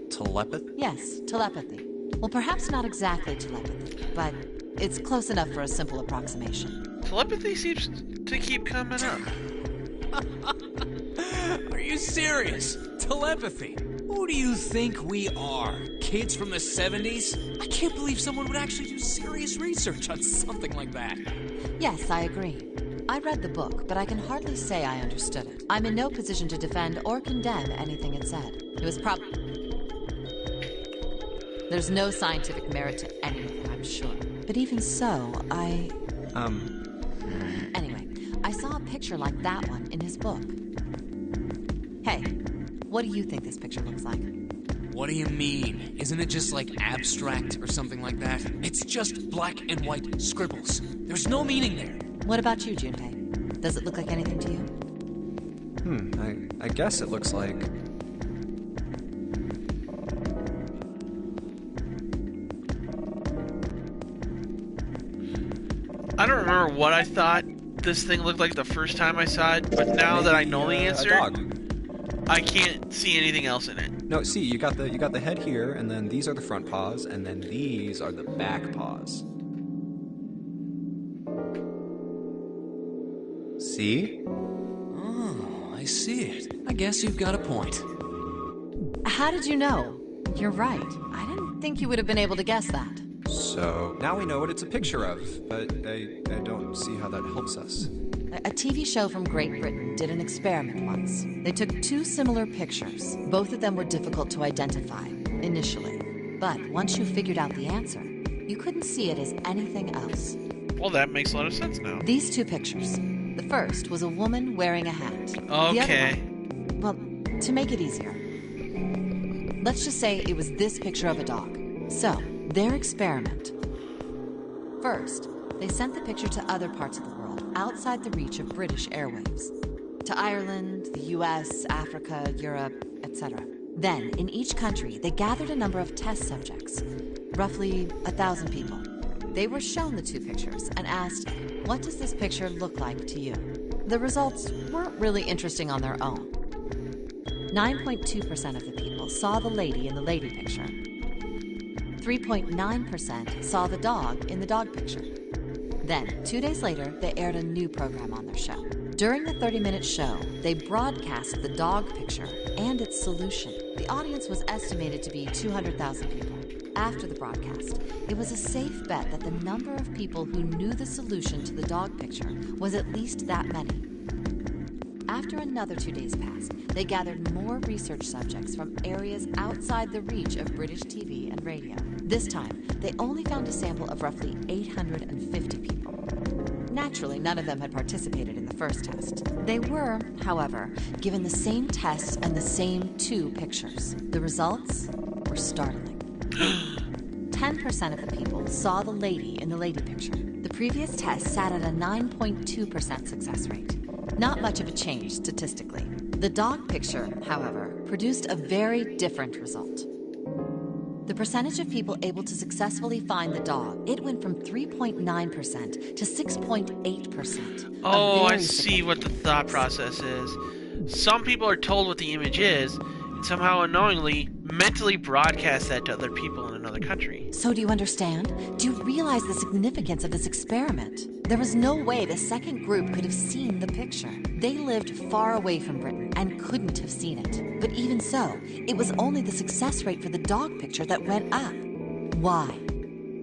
Telepathy?
Yes, telepathy. Well, perhaps not exactly telepathy, but it's close enough for a simple approximation.
Telepathy seems to keep coming up.
Are you serious? Telepathy? Who do you think we are? Kids from the 70s? I can't believe someone would actually do serious research on something like that.
Yes, I agree. I read the book, but I can hardly say I understood it. I'm in no position to defend or condemn anything it said. It was There's no scientific merit to any of it, I'm sure. But even so, Anyway, I saw a picture like that one in his book. Hey, what do you think this picture looks like?
What do you mean? Isn't it just like abstract or something like that? It's just black and white scribbles. There's no meaning there.
What about you, Junpei? Does it look like anything to you?
I guess it looks like...
I don't remember what I thought this thing looked like the first time I saw it, but now that I know the answer,
a dog.
I can't see anything else in it.
No, see, you got the head here, and then these are the front paws, and then these are the back paws. See?
Oh, I see it. I guess you've got a point.
How did you know? You're right. I didn't think you would have been able to guess that.
So, now we know what it's a picture of, but I don't see how that helps us.
A TV show from Great Britain did an experiment once. They took two similar pictures. Both of them were difficult to identify, initially. But once you figured out the answer, you couldn't see it as anything else.
Well, that makes a lot of sense now.
These two pictures. The first was a woman wearing a hat.
Okay.
The other one, well, to make it easier, let's just say it was this picture of a dog. So, their experiment. First, they sent the picture to other parts of the world, outside the reach of British airwaves. To Ireland, the US, Africa, Europe, etc. Then, in each country, they gathered a number of test subjects, roughly 1,000 people. They were shown the two pictures and asked, what does this picture look like to you? The results weren't really interesting on their own. 9.2% of the people saw the lady in the lady picture. 3.9% saw the dog in the dog picture. Then, 2 days later, they aired a new program on their show. During the 30-minute show, they broadcast the dog picture and its solution. The audience was estimated to be 200,000 people. After the broadcast, it was a safe bet that the number of people who knew the solution to the dog picture was at least that many. After another 2 days passed, they gathered more research subjects from areas outside the reach of British TV and radio. This time, they only found a sample of roughly 850 people. Naturally, none of them had participated in the first test. They were, however, given the same tests and the same 2 pictures. The results were startling. 10% of the people saw the lady in the lady picture. The previous test sat at a 9.2% success rate. Not much of a change statistically. The dog picture, however, produced a very different result. The percentage of people able to successfully find the dog, it went from 3.9% to 6.8%.
Oh, I see what the thought process is. Some people are told what the image is, and somehow unknowingly mentally broadcast that to other people in another country.
So do you understand? Do you realize the significance of this experiment? There was no way the second group could have seen the picture. They lived far away from Britain and couldn't have seen it. But even so, it was only the success rate for the dog picture that went up. Why?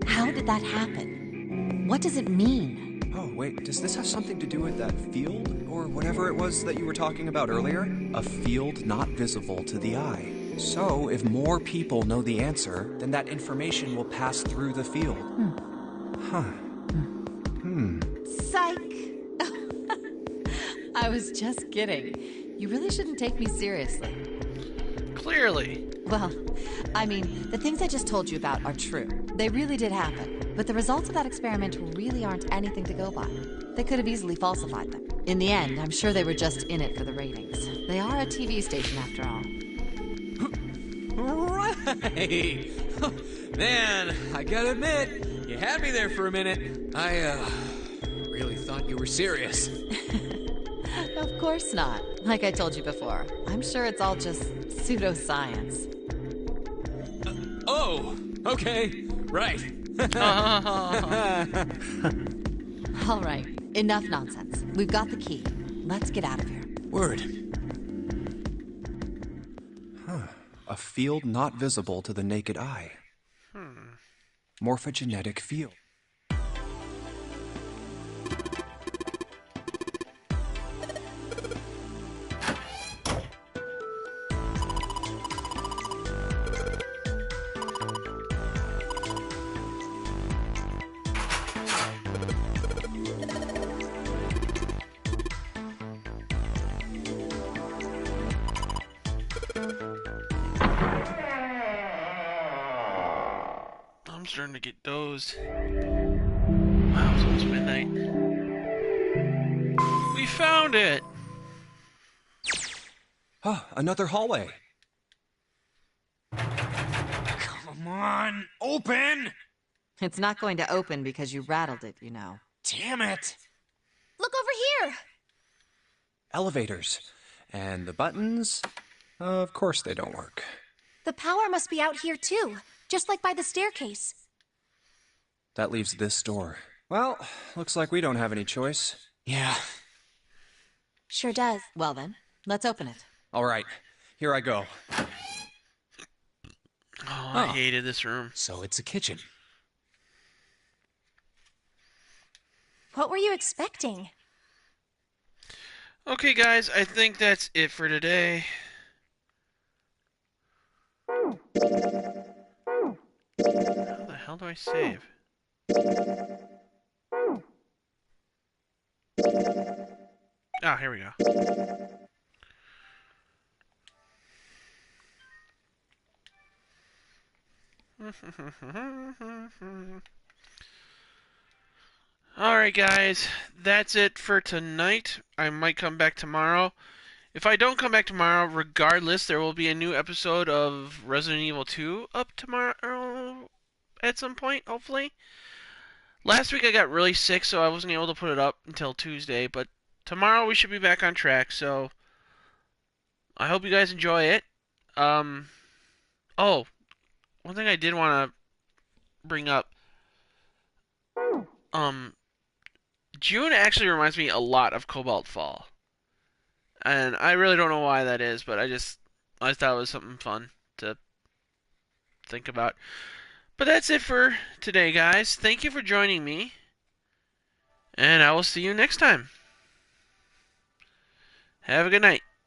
How did that happen? What does it mean?
Oh, wait, does this have something to do with that field? Or whatever it was that you were talking about earlier? A field not visible to the eye. So, if more people know the answer, then that information will pass through the field.
Psych! I was just kidding. You really shouldn't take me seriously.
Clearly.
Well, I mean, the things I just told you about are true. They really did happen. But the results of that experiment really aren't anything to go by. They could have easily falsified them. In the end, I'm sure they were just in it for the ratings. They are a TV station after all.
Right! Man, I gotta admit, you had me there for a minute. I, really thought you were serious.
Of course not. Like I told you before, I'm sure it's all just pseudoscience.
Oh, okay, right.
All right, enough nonsense. We've got the key. Let's get out of here.
Word.
A field not visible to the naked eye. Morphogenetic field.
I'm starting to get dozed. Wow, it's almost midnight. We found it!
Oh, another hallway.
Come on, open!
It's not going to open because you rattled it, you know.
Damn it!
Look over here!
Elevators. And the buttons? Of course they don't work.
The power must be out here too, just like by the staircase.
That leaves this door. Well, looks like we don't have any choice.
Yeah.
Sure does.
Well then, let's open it.
All right, here I go.
Oh, I hated this room.
So it's a kitchen.
What were you expecting?
Okay, guys, I think that's it for today. How the hell do I save? Ah, here we go. Alright guys, that's it for tonight. I might come back tomorrow. If I don't come back tomorrow, regardless, there will be a new episode of Resident Evil 2 up tomorrow at some point, hopefully. Last week I got really sick, so I wasn't able to put it up until Tuesday, but tomorrow we should be back on track, so I hope you guys enjoy it. Oh, one thing I did want to bring up. June actually reminds me a lot of Cobalt Fall. And I really don't know why that is, but I thought it was something fun to think about. But that's it for today, guys. Thank you for joining me. And I will see you next time. Have a good night.